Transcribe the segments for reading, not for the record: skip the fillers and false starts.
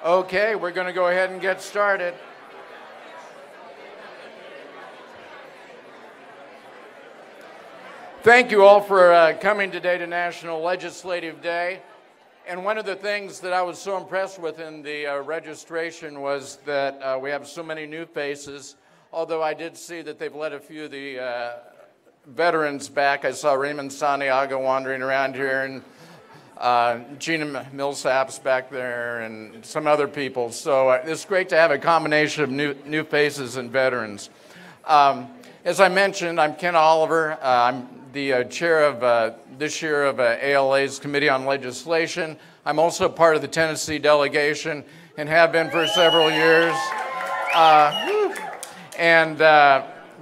Okay, we're going to go ahead and get started. Thank you all for coming today to National Legislative Day. And one of the things that I was so impressed with in the registration was that we have so many new faces, although I did see that they've let a few of the veterans back. I saw Raymond Santiago wandering around here, and Gina Millsap's back there, and some other people. So it's great to have a combination of new faces and veterans. As I mentioned, I'm Ken Oliver. I'm the chair of this year of ALA's Committee on Legislation. I'm also part of the Tennessee delegation and have been for several years.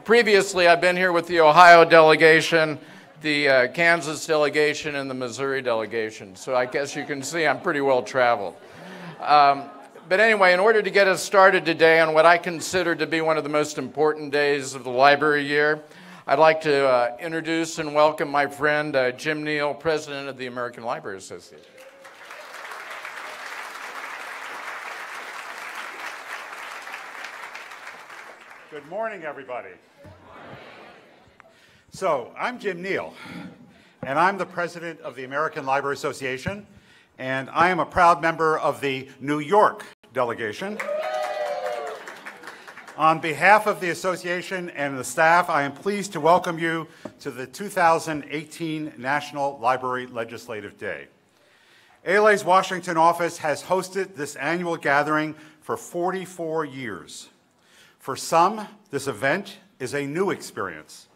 Previously, I've been here with the Ohio delegation, the Kansas delegation, and the Missouri delegation. So I guess you can see I'm pretty well traveled. But anyway, in order to get us started today on what I consider to be one of the most important days of the library year, I'd like to introduce and welcome my friend Jim Neal, President of the American Library Association. Good morning, everybody. So, I'm Jim Neal, and I'm the President of the American Library Association, and I am a proud member of the New York delegation. On behalf of the association and the staff, I am pleased to welcome you to the 2018 National Library Legislative Day. ALA's Washington office has hosted this annual gathering for 44 years. For some, this event is a new experience.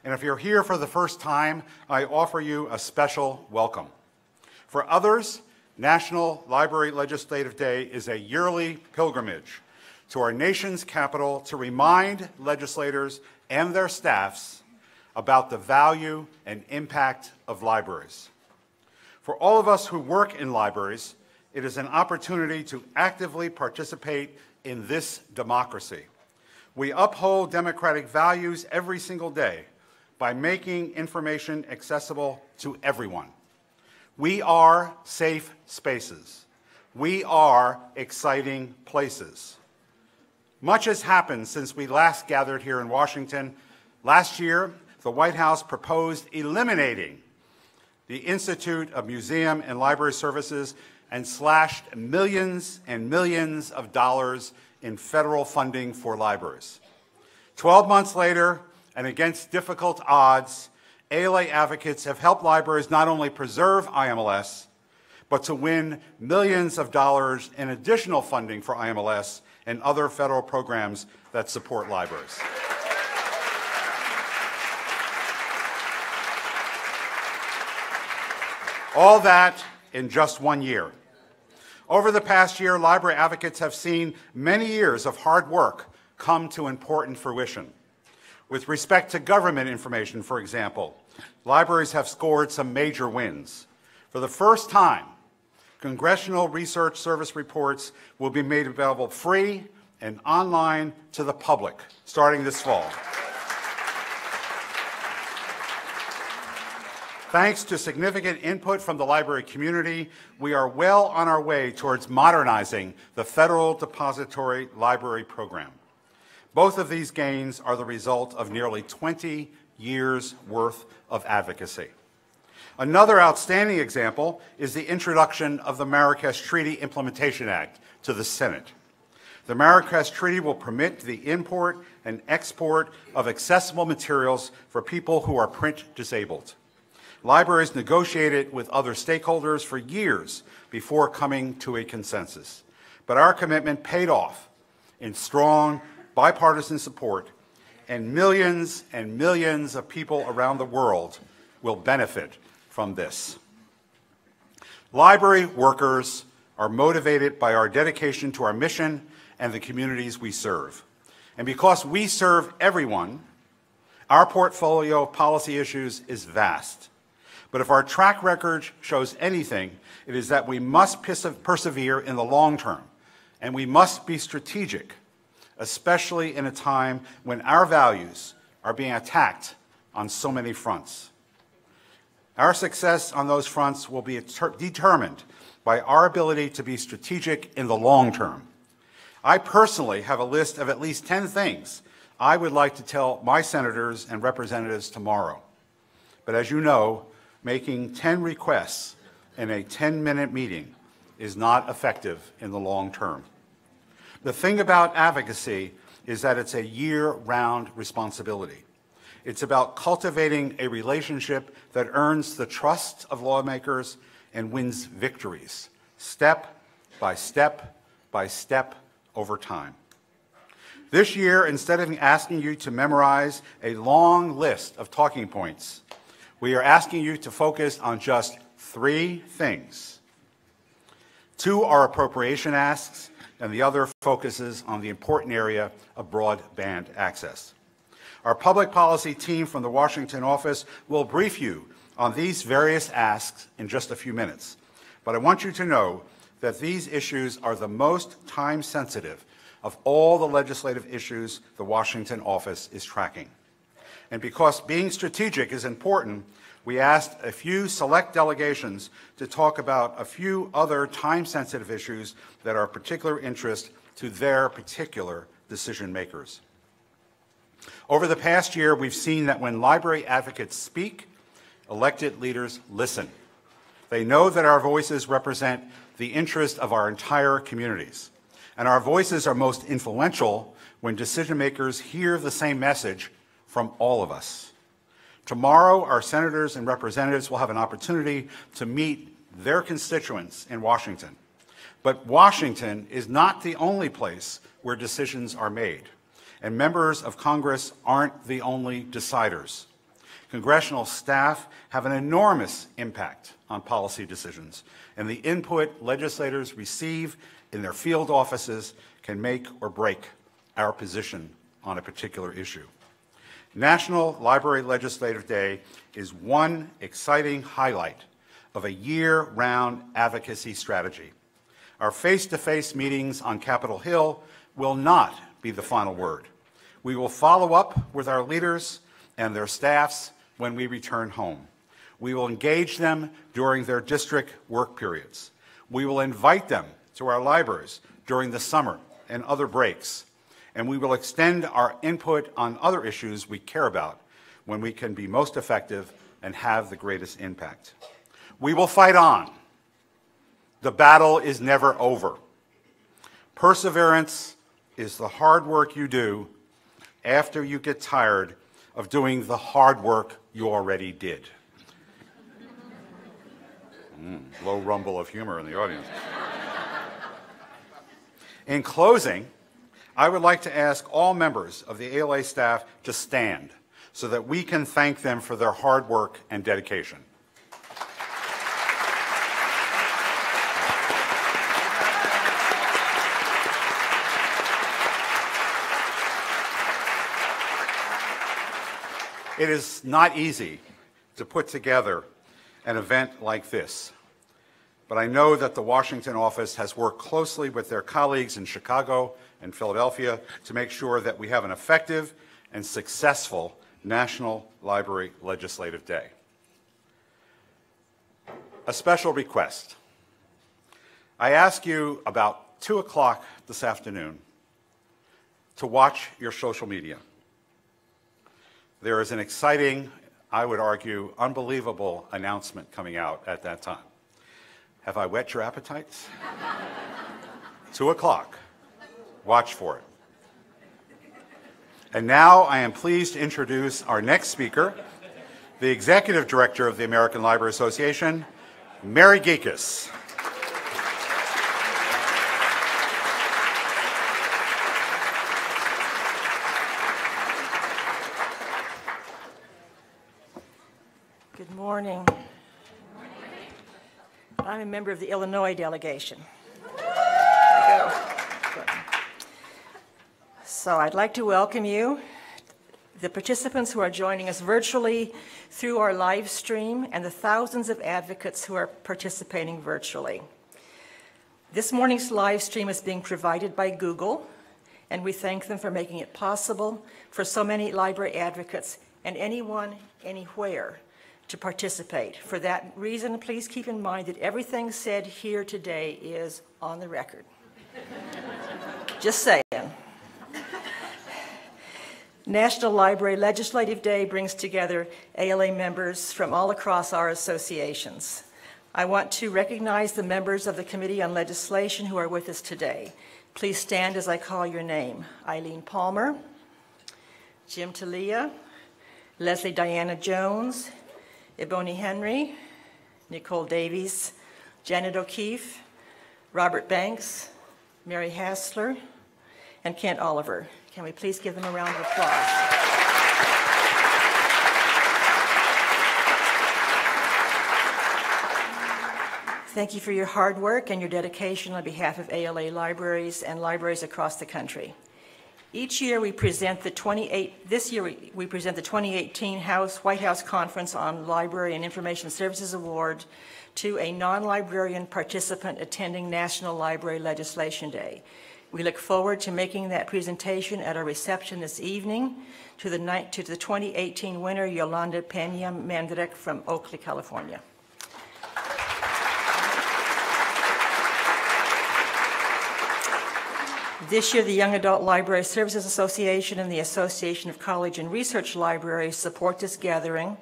And if you're here for the first time, I offer you a special welcome. For others, National Library Legislative Day is a yearly pilgrimage to our nation's capital to remind legislators and their staffs about the value and impact of libraries. For all of us who work in libraries, it is an opportunity to actively participate in this democracy. We uphold democratic values every single day by making information accessible to everyone. We are safe spaces. We are exciting places. Much has happened since we last gathered here in Washington. Last year, the White House proposed eliminating the Institute of Museum and Library Services and slashed millions and millions of dollars in federal funding for libraries. 12 months later, and against difficult odds, ALA advocates have helped libraries not only preserve IMLS, but to win millions of dollars in additional funding for IMLS and other federal programs that support libraries. All that in just 1 year. Over the past year, library advocates have seen many years of hard work come to important fruition. With respect to government information, for example, libraries have scored some major wins. For the first time, Congressional Research Service reports will be made available free and online to the public starting this fall. Thanks to significant input from the library community, we are well on our way towards modernizing the Federal Depository Library Program. Both of these gains are the result of nearly 20 years' worth of advocacy. Another outstanding example is the introduction of the Marrakesh Treaty Implementation Act to the Senate. The Marrakesh Treaty will permit the import and export of accessible materials for people who are print disabled. Libraries negotiated with other stakeholders for years before coming to a consensus. But our commitment paid off in strong bipartisan support, and millions of people around the world will benefit from this. Library workers are motivated by our dedication to our mission and the communities we serve. And because we serve everyone, our portfolio of policy issues is vast. But if our track record shows anything, it is that we must persevere in the long term, and we must be strategic, especially in a time when our values are being attacked on so many fronts. Our success on those fronts will be determined by our ability to be strategic in the long term. I personally have a list of at least 10 things I would like to tell my senators and representatives tomorrow. But as you know, making 10 requests in a 10-minute meeting is not effective in the long term. The thing about advocacy is that it's a year-round responsibility. It's about cultivating a relationship that earns the trust of lawmakers and wins victories, step by step by step over time. This year, instead of asking you to memorize a long list of talking points, we are asking you to focus on just 3 things. 2 are appropriation asks, and the other focuses on the important area of broadband access. Our public policy team from the Washington office will brief you on these various asks in just a few minutes. But I want you to know that these issues are the most time-sensitive of all the legislative issues the Washington office is tracking. And because being strategic is important, we asked a few select delegations to talk about a few other time-sensitive issues that are of particular interest to their particular decision makers. Over the past year, we've seen that when library advocates speak, elected leaders listen. They know that our voices represent the interest of our entire communities. And our voices are most influential when decision makers hear the same message from all of us. Tomorrow, our senators and representatives will have an opportunity to meet their constituents in Washington. But Washington is not the only place where decisions are made. And members of Congress aren't the only deciders. Congressional staff have an enormous impact on policy decisions, and the input legislators receive in their field offices can make or break our position on a particular issue. National Library Legislative Day is one exciting highlight of a year-round advocacy strategy. Our face-to-face meetings on Capitol Hill will not be the final word. We will follow up with our leaders and their staffs when we return home. We will engage them during their district work periods. We will invite them to our libraries during the summer and other breaks. And we will extend our input on other issues we care about when we can be most effective and have the greatest impact. We will fight on. The battle is never over. Perseverance is the hard work you do after you get tired of doing the hard work you already did. Low rumble of humor in the audience. In closing, I would like to ask all members of the ALA staff to stand so that we can thank them for their hard work and dedication. It is not easy to put together an event like this, but I know that the Washington office has worked closely with their colleagues in Chicago and Philadelphia to make sure that we have an effective and successful National Library Legislative Day. A special request. I ask you about 2 o'clock this afternoon to watch your social media. There is an exciting, I would argue, unbelievable announcement coming out at that time. Have I whet your appetites? 2 o'clock. Watch for it. And now I am pleased to introduce our next speaker, the Executive Director of the American Library Association, Maher Geekus. Good morning. I'm a member of the Illinois delegation. So I'd like to welcome you, the participants who are joining us virtually through our live stream, and the thousands of advocates who are participating virtually. This morning's live stream is being provided by Google, and we thank them for making it possible for so many library advocates and anyone, anywhere, to participate. For that reason, please keep in mind that everything said here today is on the record. Just saying. National Library Legislative Day brings together ALA members from all across our associations. I want to recognize the members of the Committee on Legislation who are with us today. Please stand as I call your name. Eileen Palmer, Jim Talia, Leslie Diana Jones, Ebony Henry, Nicole Davies, Janet O'Keefe, Robert Banks, Mary Hassler, and Kent Oliver. Can we please give them a round of applause? Thank you for your hard work and your dedication on behalf of ALA libraries and libraries across the country. Each year we present the 2018 White House Conference on Library and Information Services Award to a non-librarian participant attending National Library Legislation Day. We look forward to making that presentation at our reception this evening to the 2018 winner, Yolanda Pena Mandrek from Oakley, California. This year, the Young Adult Library Services Association and the Association of College and Research Libraries support this gathering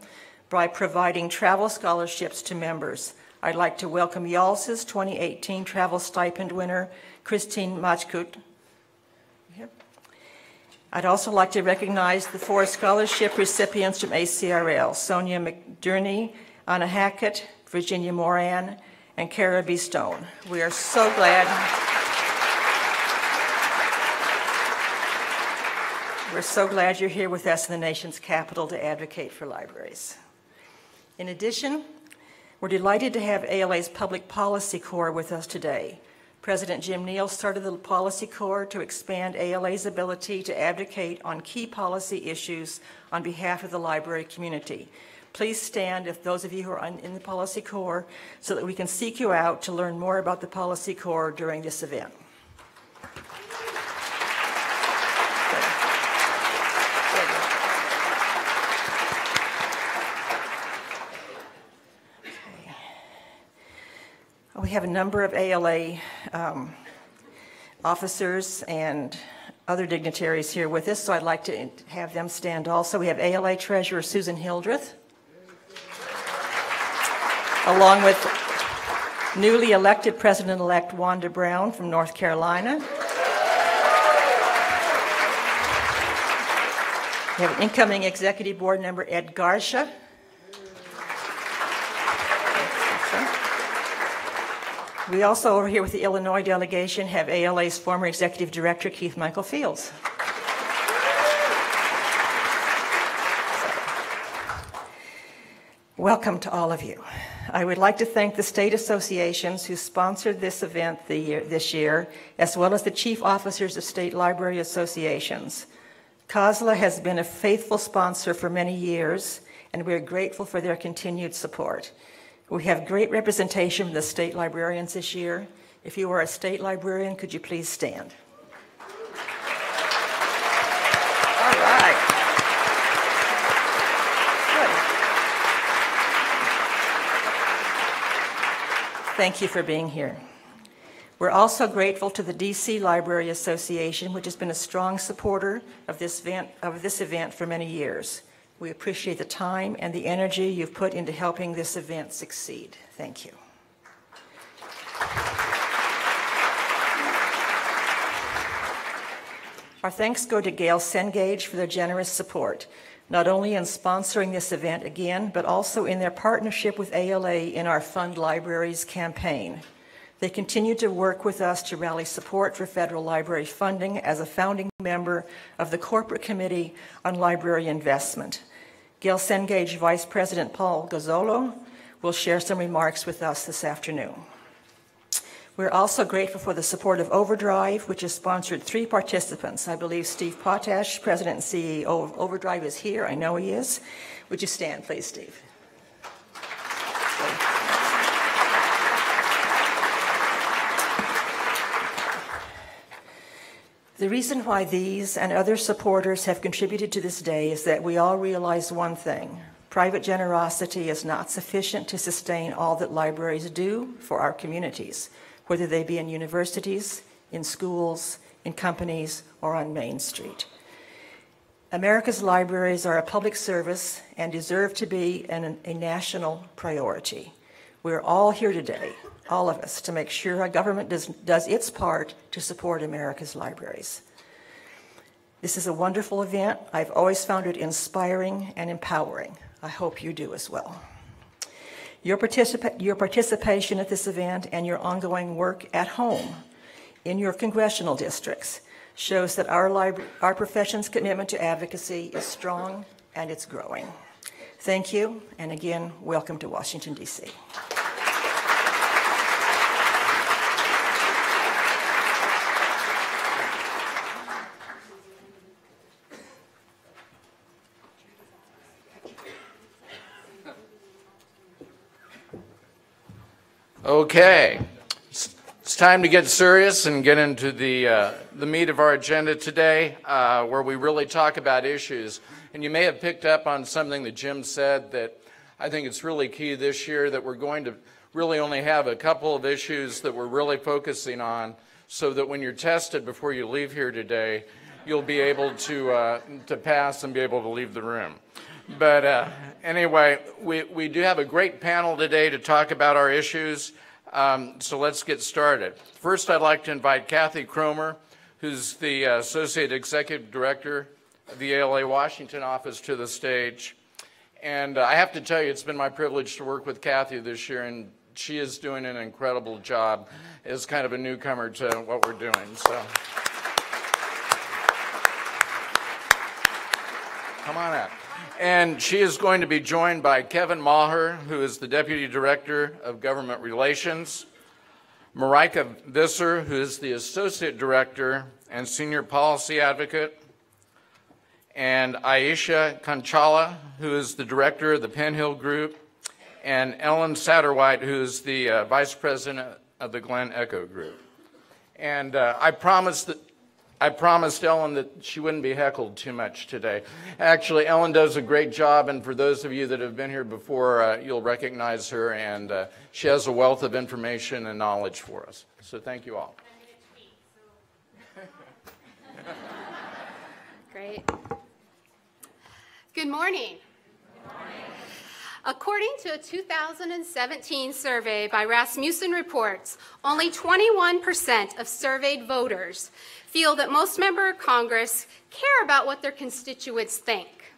by providing travel scholarships to members. I'd like to welcome YALS's 2018 travel stipend winner, Christine Machkut. I'd also like to recognize the 4 scholarship recipients from ACRL, Sonia McDurney, Anna Hackett, Virginia Moran, and Cara B. Stone. We are so glad. We're so glad you're here with us in the nation's capital to advocate for libraries. In addition, we're delighted to have ALA's Public Policy Corps with us today. President Jim Neal started the Policy Corps to expand ALA's ability to advocate on key policy issues on behalf of the library community. Please stand, if those of you who are in the Policy Corps, so that we can seek you out to learn more about the Policy Corps during this event. We have a number of ALA officers and other dignitaries here with us, so I'd like to have them stand also. We have ALA Treasurer Susan Hildreth, along with newly elected President-elect Wanda Brown from North Carolina. We have incoming Executive Board member Ed Garsha. We also, over here with the Illinois delegation, have ALA's former Executive Director, Keith Michael Fields. Welcome to all of you. I would like to thank the state associations who sponsored this event this year, as well as the chief officers of state library associations. COSLA has been a faithful sponsor for many years, and we're grateful for their continued support. We have great representation from the state librarians this year. If you are a state librarian, could you please stand? All right. Good. Thank you for being here. We're also grateful to the DC Library Association, which has been a strong supporter of this event for many years. We appreciate the time and the energy you've put into helping this event succeed. Thank you. Our thanks go to Gail Cengage for their generous support, not only in sponsoring this event again, but also in their partnership with ALA in our Fund Libraries campaign. They continue to work with us to rally support for federal library funding as a founding member of the Corporate Committee on Library Investment. Gail Cengage Vice President Paul Gazzolo will share some remarks with us this afternoon. We're also grateful for the support of Overdrive, which has sponsored 3 participants. I believe Steve Potash, President and CEO of Overdrive, is here. I know he is. Would you stand, please, Steve? The reason why these and other supporters have contributed to this day is that we all realize one thing: Private generosity is not sufficient to sustain all that libraries do for our communities, whether they be in universities, in schools, in companies, or on Main Street. America's libraries are a public service and deserve to be a national priority. We're all here today, all of us, to make sure our government does its part to support America's libraries. This is a wonderful event. I've always found it inspiring and empowering. I hope you do as well. Your participation at this event and your ongoing work at home in your congressional districts shows that our profession's commitment to advocacy is strong and it's growing. Thank you, and again, welcome to Washington, D.C. Okay, it's time to get serious and get into the meat of our agenda today, where we really talk about issues. And you may have picked up on something that Jim said that I think it's really key this year, that we're going to really only have a couple of issues that we're really focusing on, so that when you're tested before you leave here today, you'll be able to pass and be able to leave the room. But anyway, we do have a great panel today to talk about our issues, so let's get started. First, I'd like to invite Kathy Cromer, who's the Associate Executive Director of the ALA Washington office, to the stage. And I have to tell you, it's been my privilege to work with Kathy this year, and she is doing an incredible job as kind of a newcomer to what we're doing. So, come on up. And she is going to be joined by Kevin Maher, who is the Deputy Director of Government Relations, Marika Visser, who is the Associate Director and Senior Policy Advocate, and Aisha Kanchala, who is the Director of the Penn Hill Group, and Ellen Satterwhite, who is the Vice President of the Glen Echo Group. And I promised Ellen that she wouldn't be heckled too much today. Actually, Ellen does a great job, and for those of you that have been here before, you'll recognize her, and she has a wealth of information and knowledge for us. So thank you all. Great. Good morning. According to a 2017 survey by Rasmussen Reports, only 21% of surveyed voters feel that most members of Congress care about what their constituents think.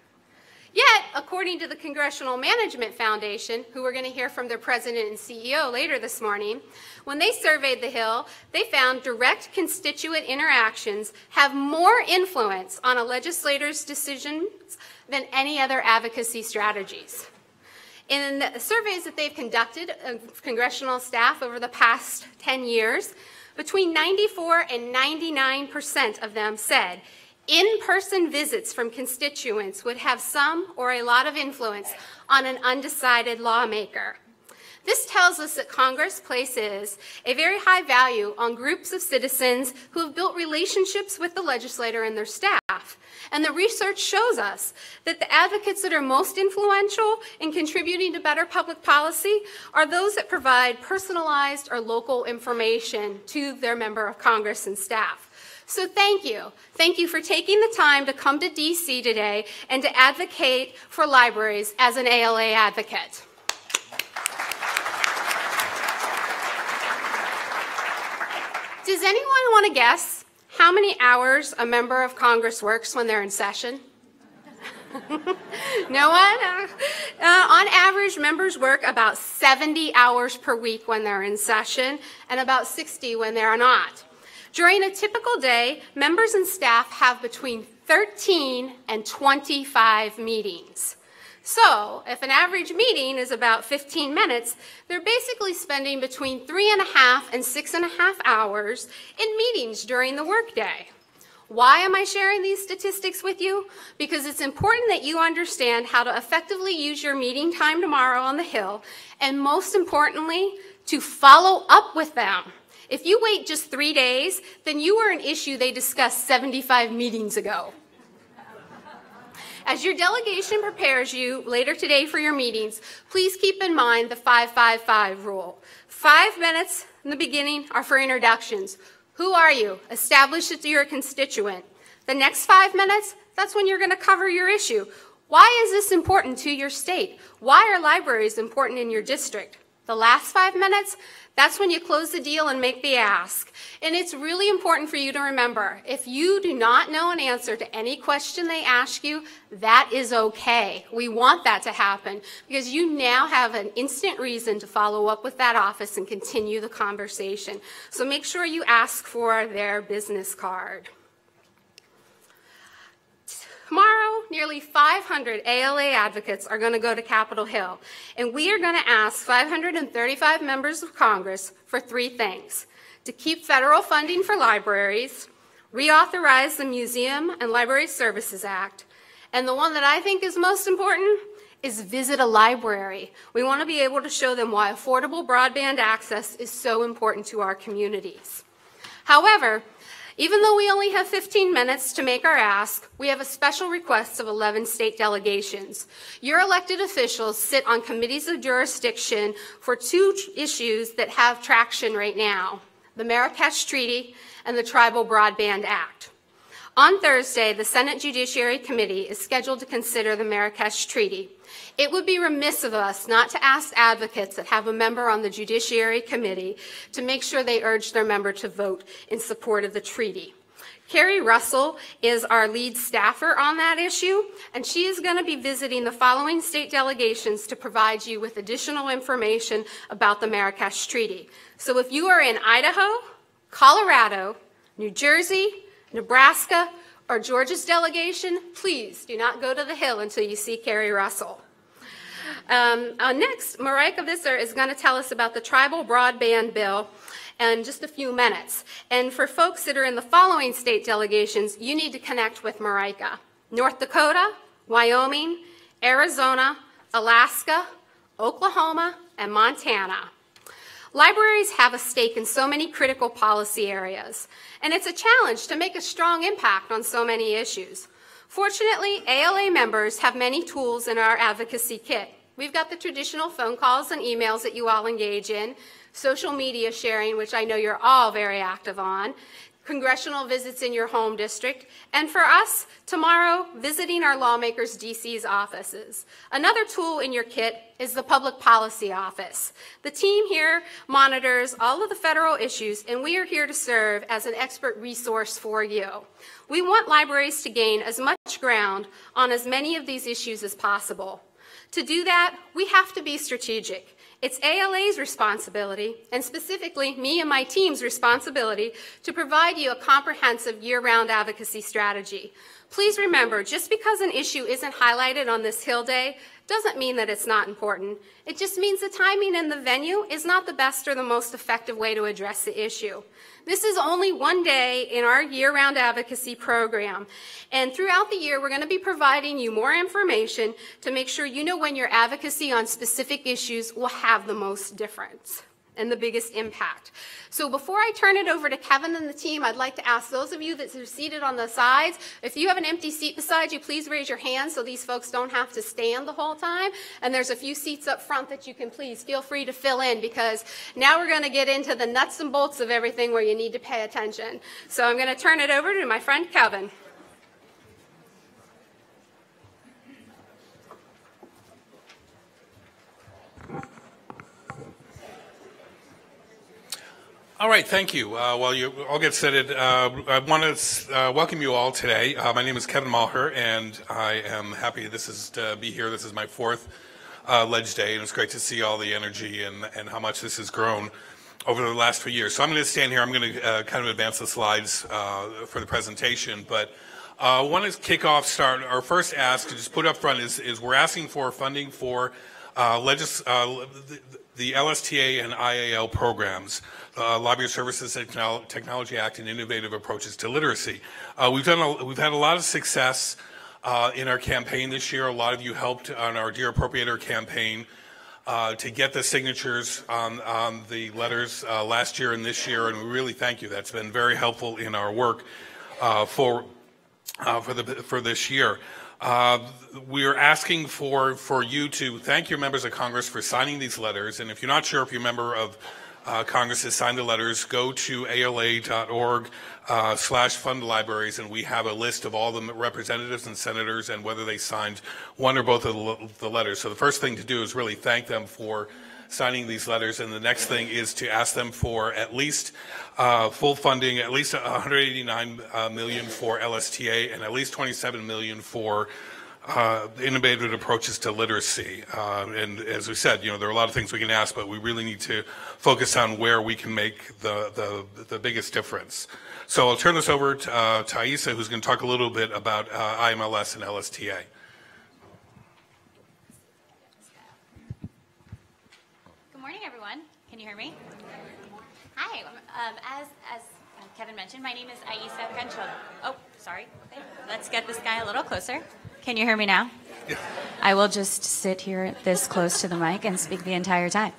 Yet, according to the Congressional Management Foundation, who we're going to hear from their president and CEO later this morning, when they surveyed the Hill, they found direct constituent interactions have more influence on a legislator's decisions than any other advocacy strategies. In the surveys that they've conducted of congressional staff over the past 10 years, between 94 and 99% of them said in-person visits from constituents would have some or a lot of influence on an undecided lawmaker. This tells us that Congress places a very high value on groups of citizens who have built relationships with the legislator and their staff. And the research shows us that the advocates that are most influential in contributing to better public policy are those that provide personalized or local information to their member of Congress and staff. So thank you. Thank you for taking the time to come to DC today and to advocate for libraries as an ALA advocate. Does anyone want to guess how many hours a member of Congress works when they're in session? No one? On average, members work about 70 hours per week when they're in session and about 60 when they're not. During a typical day, members and staff have between 13 and 25 meetings. So, if an average meeting is about 15 minutes, they're basically spending between 3.5 and 6.5 hours in meetings during the workday. Why am I sharing these statistics with you? Because it's important that you understand how to effectively use your meeting time tomorrow on the Hill, and most importantly, to follow up with them. If you wait just 3 days, then you are an issue they discussed 75 meetings ago. As your delegation prepares you later today for your meetings, please keep in mind the 5-5-5 rule. 5 minutes in the beginning are for introductions. Who are you? Establish that you're a constituent. The next 5 minutes, that's when you're going to cover your issue. Why is this important to your state? Why are libraries important in your district? The last 5 minutes, that's when you close the deal and make the ask. And it's really important for you to remember, if you do not know an answer to any question they ask you, that is okay. We want that to happen because you now have an instant reason to follow up with that office and continue the conversation. So make sure you ask for their business card. Tomorrow, nearly 500 ALA advocates are going to go to Capitol Hill, and we are going to ask 535 members of Congress for 3 things: to keep federal funding for libraries, reauthorize the Museum and Library Services Act, and the one that I think is most important is visit a library. We want to be able to show them why affordable broadband access is so important to our communities. However, even though we only have 15 minutes to make our ask, we have a special request of 11 state delegations. Your elected officials sit on committees of jurisdiction for 2 issues that have traction right now: the Marrakesh Treaty and the Tribal Broadband Act. On Thursday, the Senate Judiciary Committee is scheduled to consider the Marrakesh Treaty. It would be remiss of us not to ask advocates that have a member on the Judiciary Committee to make sure they urge their member to vote in support of the treaty. Carrie Russell is our lead staffer on that issue, and she is going to be visiting the following state delegations to provide you with additional information about the Marrakesh Treaty. So if you are in Idaho, Colorado, New Jersey, Nebraska, or Georgia's delegation, please do not go to the Hill until you see Carrie Russell. Next, Marika Visser is going to tell us about the Tribal Broadband Bill in just a few minutes. And for folks that are in the following state delegations, you need to connect with Marika: North Dakota, Wyoming, Arizona, Alaska, Oklahoma, and Montana. Libraries have a stake in so many critical policy areas, and it's a challenge to make a strong impact on so many issues. Fortunately, ALA members have many tools in our advocacy kit. We've got the traditional phone calls and emails that you all engage in, social media sharing, which I know you're all very active on, congressional visits in your home district, and for us, tomorrow, visiting our lawmakers' DC's offices. Another tool in your kit is the Public Policy Office. The team here monitors all of the federal issues, and we are here to serve as an expert resource for you. We want libraries to gain as much ground on as many of these issues as possible. To do that, we have to be strategic. It's ALA's responsibility, and specifically me and my team's responsibility, to provide you a comprehensive year-round advocacy strategy. Please remember, just because an issue isn't highlighted on this Hill Day doesn't mean that it's not important. It just means the timing and the venue is not the best or the most effective way to address the issue. This is only one day in our year-round advocacy program, and throughout the year we're going to be providing you more information to make sure you know when your advocacy on specific issues will have the most difference and the biggest impact. So before I turn it over to Kevin and the team, I'd like to ask those of you that are seated on the sides, if you have an empty seat beside you, please raise your hand so these folks don't have to stand the whole time. And there's a few seats up front that you can please feel free to fill in, because now we're going to get into the nuts and bolts of everything where you need to pay attention. So I'm going to turn it over to my friend Kevin. All right, thank you. While you all get seated, I want to welcome you all today. My name is Kevin Maher, and I am happy to be here. This is my 4th Ledge Day, and it's great to see all the energy and how much this has grown over the last few years. So I'm going to stand here. I'm going to kind of advance the slides for the presentation, but I want to kick off, our first ask to just put up front is we're asking for funding for the LSTA and IAL programs, Library Services and Technology Act, and Innovative Approaches to Literacy. We've had a lot of success in our campaign this year. A lot of you helped on our Dear Appropriator campaign to get the signatures on the letters last year and this year, and we really thank you. That's been very helpful in our work for this year. We are asking for you to thank your members of Congress for signing these letters. And if you're not sure if you're a member of Congress has signed the letters, go to ala.org/fund libraries, and we have a list of all the representatives and senators and whether they signed one or both of the letters. So the first thing to do is really thank them for signing these letters, and the next thing is to ask them for at least full funding, at least $189 million for LSTA and at least $27 million for innovative approaches to literacy. And as we said, there are a lot of things we can ask, but we really need to focus on where we can make the biggest difference. So I'll turn this over to Aissa, who's going to talk a little bit about IMLS and LSTA. Good morning, everyone. Can you hear me? Hi. As Kevin mentioned, my name is Aissa Canchola. Oh, sorry. Okay. Let's get this guy a little closer. Can you hear me now? Yeah. I will just sit here this close to the mic and speak the entire time.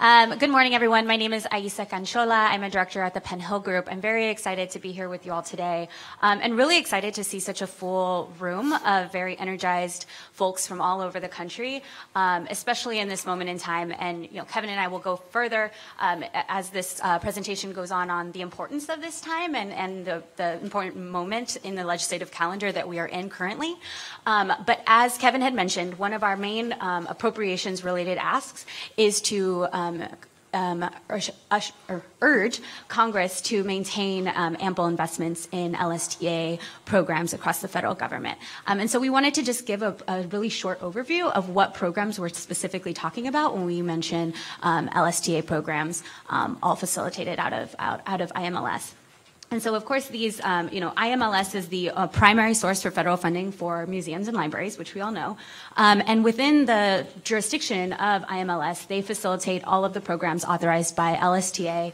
Good morning, everyone. My name is Aissa Canchola. I'm a director at the Penn Hill Group. I'm very excited to be here with you all today, and really excited to see such a full room of very energized folks from all over the country, especially in this moment in time. And Kevin and I will go further as this presentation goes on the importance of this time and the important moment in the legislative calendar that we are in currently. But as Kevin had mentioned, one of our main appropriations-related asks is to urge Congress to maintain ample investments in LSTA programs across the federal government. And so we wanted to just give a really short overview of what programs we're specifically talking about when we mention LSTA programs, all facilitated out of IMLS. And so, of course, these, IMLS is the primary source for federal funding for museums and libraries, which we all know. And within the jurisdiction of IMLS, they facilitate all of the programs authorized by LSTA,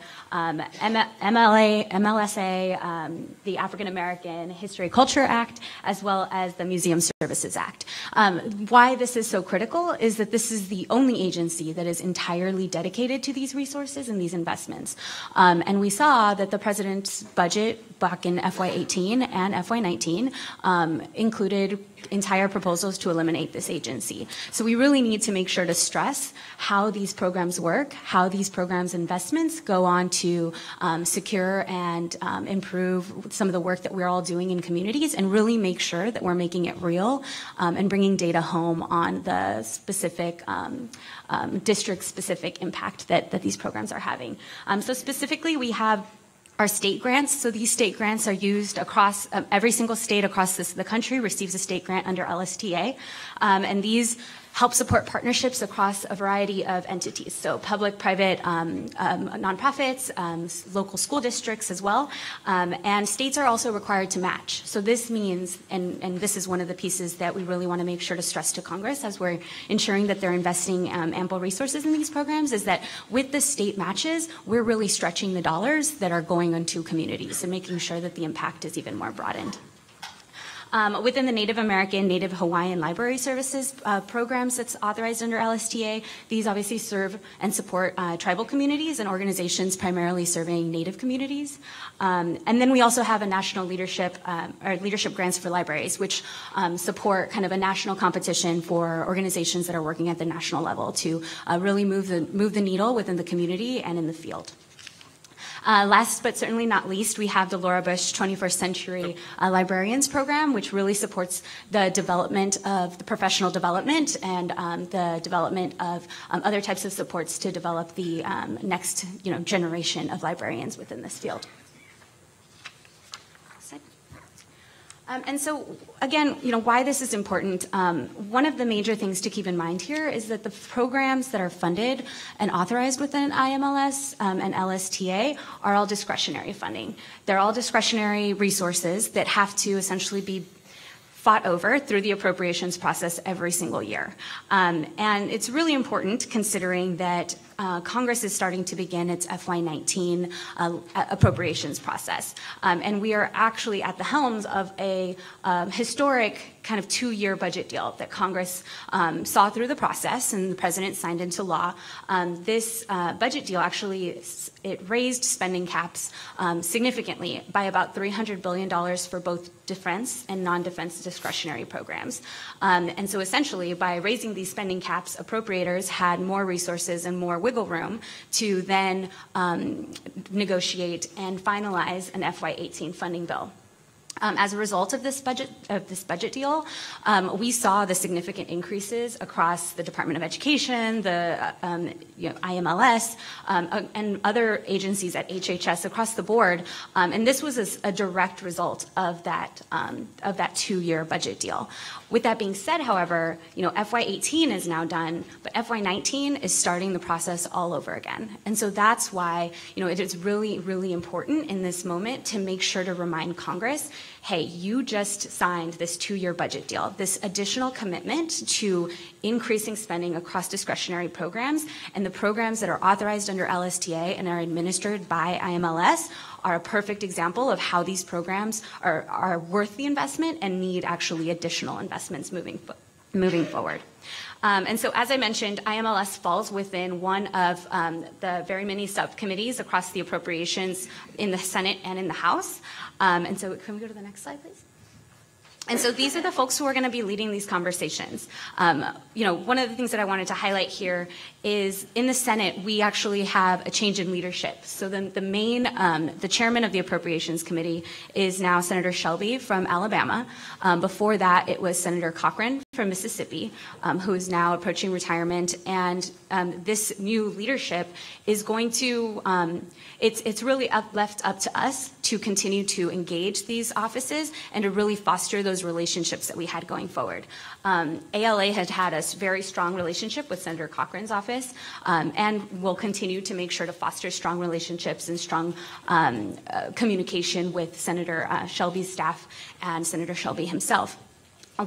MLSA, the African American History Culture Act, as well as the Museum Services Act. Why this is so critical is that this is the only agency that is entirely dedicated to these resources and these investments. And we saw that the president's budget back in FY18 and FY19 included entire proposals to eliminate this agency. So we really need to make sure to stress how these programs work, how these programs' investments go on to secure and improve some of the work that we're all doing in communities, and really make sure that we're making it real and bringing data home on the specific district-specific impact that these programs are having. So specifically, we have our state grants. So these state grants are used across every single state across the country receives a state grant under LSTA, and these help support partnerships across a variety of entities. So public, private, nonprofits, local school districts as well. And states are also required to match. So this means, and this is one of the pieces that we really want to make sure to stress to Congress as we're ensuring that they're investing ample resources in these programs, is that with the state matches, we're really stretching the dollars that are going into communities and making sure that the impact is even more broadened. Within the Native American, Native Hawaiian Library Services programs that's authorized under LSTA, these obviously serve and support tribal communities and organizations primarily serving Native communities. And then we also have a national leadership, or leadership grants for libraries, which support kind of a national competition for organizations that are working at the national level to really move the needle within the community and in the field. Last but certainly not least, we have the Laura Bush 21st Century Librarians Program, which really supports the development of the professional development and the development of other types of supports to develop the next generation of librarians within this field. And so, again, why this is important, one of the major things to keep in mind here is that the programs that are funded and authorized within IMLS and LSTA are all discretionary funding. They're all discretionary resources that have to essentially be fought over through the appropriations process every single year. And it's really important considering that Congress is starting to begin its FY19 appropriations process. And we are actually at the helms of a historic kind of two-year budget deal that Congress saw through the process and the president signed into law. This budget deal actually, it raised spending caps significantly by about $300 billion for both defense and non-defense discretionary programs. And so essentially, by raising these spending caps, appropriators had more resources and more wiggle room to then negotiate and finalize an FY18 funding bill. As a result of this budget deal, we saw the significant increases across the Department of Education, the IMLS, and other agencies at HHS across the board. And this was a direct result of that two-year budget deal. With that being said, however, FY18 is now done, but FY19 is starting the process all over again. And so that's why, it is really, really important in this moment to make sure to remind Congress, hey, you just signed this two-year budget deal, this additional commitment to increasing spending across discretionary programs, and the programs that are authorized under LSTA and are administered by IMLS are a perfect example of how these programs are worth the investment and need actually additional investments moving forward. And so, as I mentioned, IMLS falls within one of the very many subcommittees across the appropriations in the Senate and in the House. And so, can we go to the next slide, please? And so these are the folks who are going to be leading these conversations. One of the things that I wanted to highlight here is in the Senate, we actually have a change in leadership. So the chairman of the Appropriations Committee is now Senator Shelby from Alabama. Before that, it was Senator Cochran from Mississippi, who is now approaching retirement. And this new leadership is going to, it's really left up to us to continue to engage these offices and to really foster those relationships that we had going forward. ALA has had a very strong relationship with Senator Cochran's office, and will continue to make sure to foster strong relationships and strong communication with Senator Shelby's staff and Senator Shelby himself.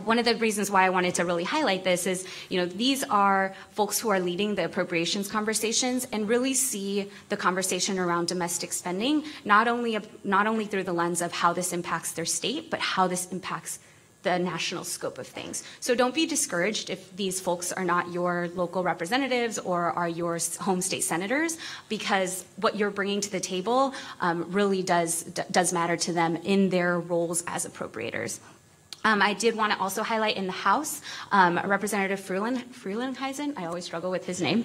One of the reasons why I wanted to really highlight this is, these are folks who are leading the appropriations conversations and really see the conversation around domestic spending, not only through the lens of how this impacts their state, but how this impacts the national scope of things. So don't be discouraged if these folks are not your local representatives or are your home state senators, because what you're bringing to the table really does matter to them in their roles as appropriators. I did want to also highlight in the House, Representative Freelandheisen, I always struggle with his name,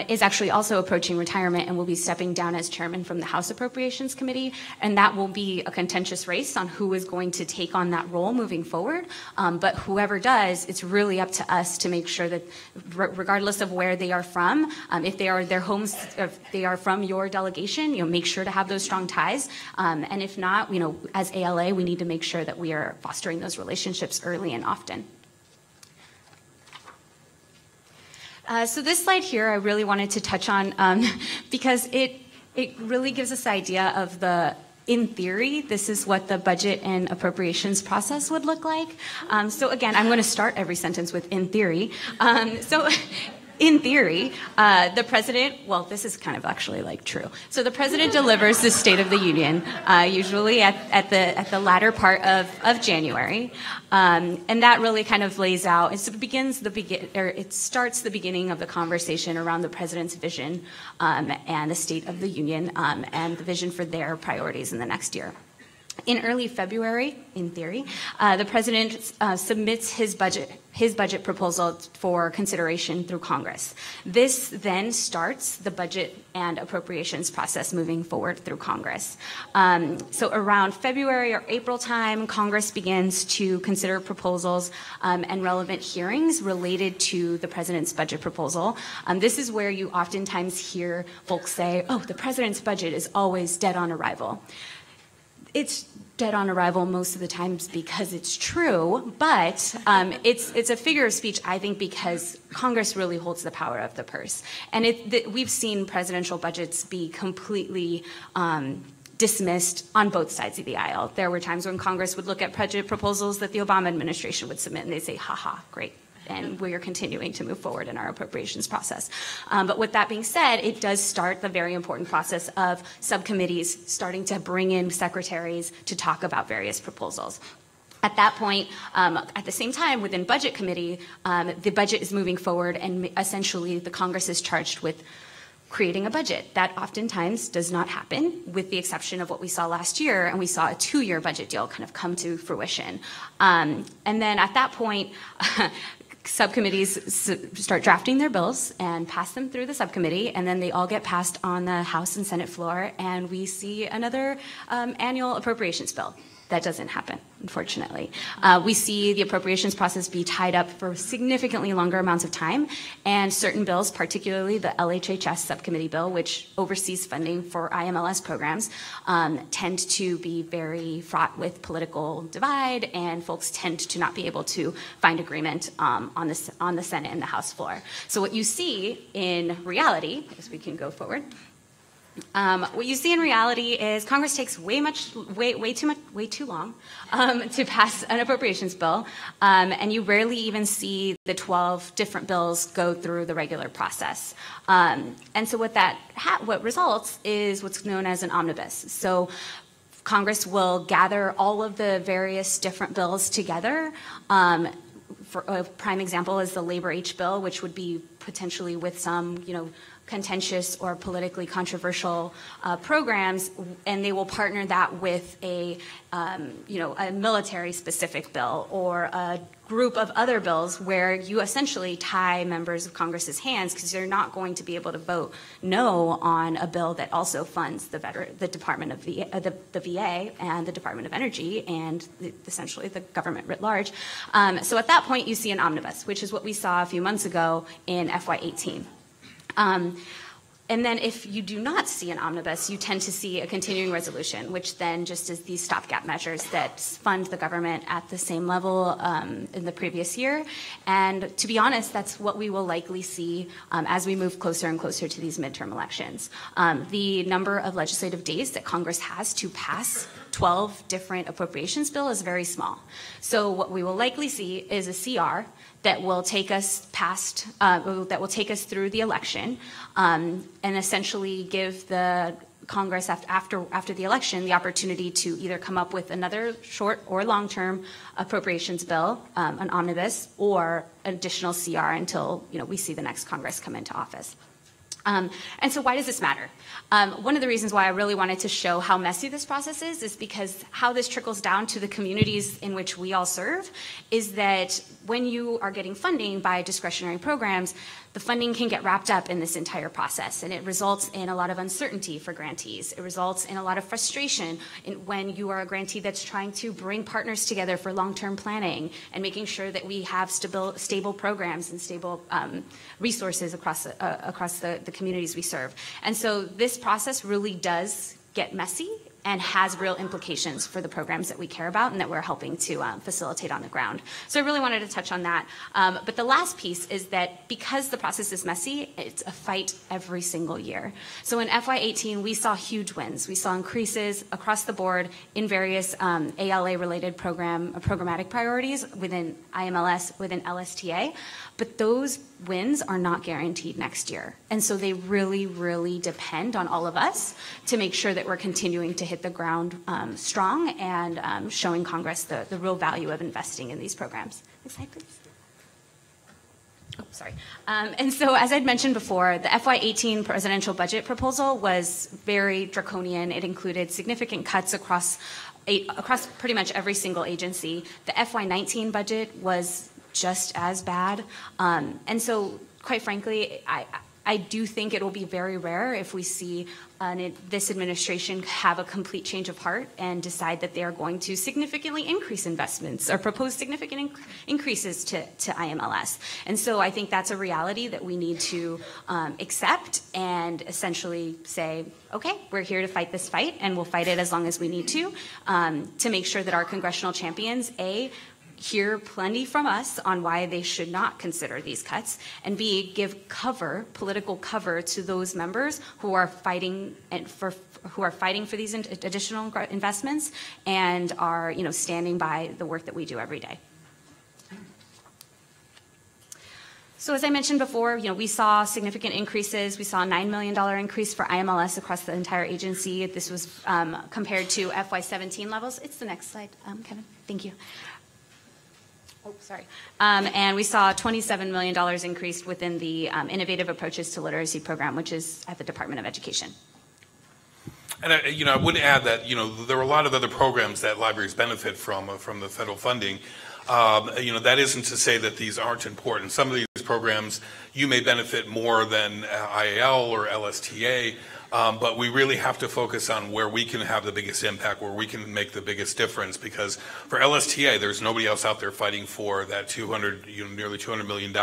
is actually also approaching retirement and will be stepping down as chairman from the House Appropriations Committee, and that will be a contentious race on who is going to take on that role moving forward. But whoever does, it's really up to us to make sure that, regardless of where they are from, if they are their homes, if they are from your delegation, make sure to have those strong ties. And if not, as ALA, we need to make sure that we are fostering those relationships early and often. So this slide here I really wanted to touch on because it really gives us an idea of in theory, this is what the budget and appropriations process would look like. So again, I'm going to start every sentence with "in theory." In theory, the president, well, this is kind of actually true. So the president delivers the State of the Union, usually at the latter part of January. And that really kind of lays out, it starts the beginning of the conversation around the president's vision and the State of the Union and the vision for their priorities in the next year. In early February, in theory, the president submits his budget proposal for consideration through Congress. This then starts the budget and appropriations process moving forward through Congress. So around February or April time, Congress begins to consider proposals and relevant hearings related to the president's budget proposal. This is where you oftentimes hear folks say, oh, the president's budget is always dead on arrival. It's dead on arrival most of the times because it's true, but it's a figure of speech, I think, because Congress really holds the power of the purse. And we've seen presidential budgets be completely dismissed on both sides of the aisle. There were times when Congress would look at budget proposals that the Obama administration would submit, and they'd say, ha, great. And we are continuing to move forward in our appropriations process. But with that being said, it does start the very important process of subcommittees starting to bring in secretaries to talk about various proposals. At that point, at the same time, within Budget Committee, the budget is moving forward, and essentially the Congress is charged with creating a budget. That oftentimes does not happen, with the exception of what we saw last year, and we saw a 2-year budget deal kind of come to fruition. And then at that point, subcommittees start drafting their bills and pass them through the subcommittee, and then they all get passed on the House and Senate floor, and we see another annual appropriations bill. That doesn't happen, unfortunately. We see the appropriations process be tied up for significantly longer amounts of time, and certain bills, particularly the LHHS subcommittee bill, which oversees funding for IMLS programs, tend to be very fraught with political divide, and folks tend to not be able to find agreement on the Senate and the House floor. So what you see in reality, as we can go forward, what you see in reality is Congress takes way too long to pass an appropriations bill, and you rarely even see the 12 different bills go through the regular process. And so what results is what's known as an omnibus. So Congress will gather all of the various different bills together. For a prime example is the Labor H bill, which would be potentially with some, contentious or politically controversial programs, and they will partner that with a military-specific bill or a group of other bills where you essentially tie members of Congress's hands, because they're not going to be able to vote no on a bill that also funds the Department of the VA and the Department of Energy and essentially the government writ large. So at that point, you see an omnibus, which is what we saw a few months ago in FY18. And then if you do not see an omnibus, you tend to see a continuing resolution, which then just is these stopgap measures that fund the government at the same level in the previous year. And to be honest, that's what we will likely see as we move closer and closer to these midterm elections. The number of legislative days that Congress has to pass 12 different appropriations bill is very small. So what we will likely see is a CR that will take us through the election, and essentially give the Congress after the election the opportunity to either come up with another short or long-term appropriations bill, an omnibus, or additional CR until we see the next Congress come into office. And so why does this matter? One of the reasons why I really wanted to show how messy this process is because how this trickles down to the communities in which we all serve is that when you are getting funding by discretionary programs, the funding can get wrapped up in this entire process, and it results in a lot of uncertainty for grantees. It results in a lot of frustration when you are a grantee that's trying to bring partners together for long-term planning and making sure that we have stable programs and stable resources across the communities we serve. And so this process really does get messy and has real implications for the programs that we care about and that we're helping to facilitate on the ground. So I really wanted to touch on that. But the last piece is that because the process is messy, it's a fight every single year. So in FY18, we saw huge wins. We saw increases across the board in various ALA-related programmatic priorities within IMLS, within LSTA. But those wins are not guaranteed next year. And so they really, really depend on all of us to make sure that we're continuing to hit the ground strong and showing Congress the real value of investing in these programs. Next slide, please. Oh, sorry. And so as I'd mentioned before, the FY18 presidential budget proposal was very draconian. It included significant cuts across pretty much every single agency. The FY19 budget was just as bad. And so, quite frankly, I do think it will be very rare if we see this administration have a complete change of heart and decide that they are going to significantly increase investments or propose significant increases to IMLS. And so I think that's a reality that we need to accept and essentially say, okay, we're here to fight this fight, and we'll fight it as long as we need to make sure that our congressional champions, hear plenty from us on why they should not consider these cuts, and B, give political cover to those members who are fighting for these additional investments and are standing by the work that we do every day. So as I mentioned before, we saw significant increases. We saw a $9 million increase for IMLS across the entire agency. This was compared to FY17 levels. It's the next slide, Kevin. Thank you. Oh, sorry. And we saw $27 million increased within the Innovative Approaches to Literacy program, which is at the Department of Education. And I would add that there are a lot of other programs that libraries benefit from the federal funding. That isn't to say that these aren't important. Some of these programs you may benefit more than IAL or LSTA, but we really have to focus on where we can have the biggest impact, where we can make the biggest difference. Because for LSTA, there's nobody else out there fighting for that nearly $200 million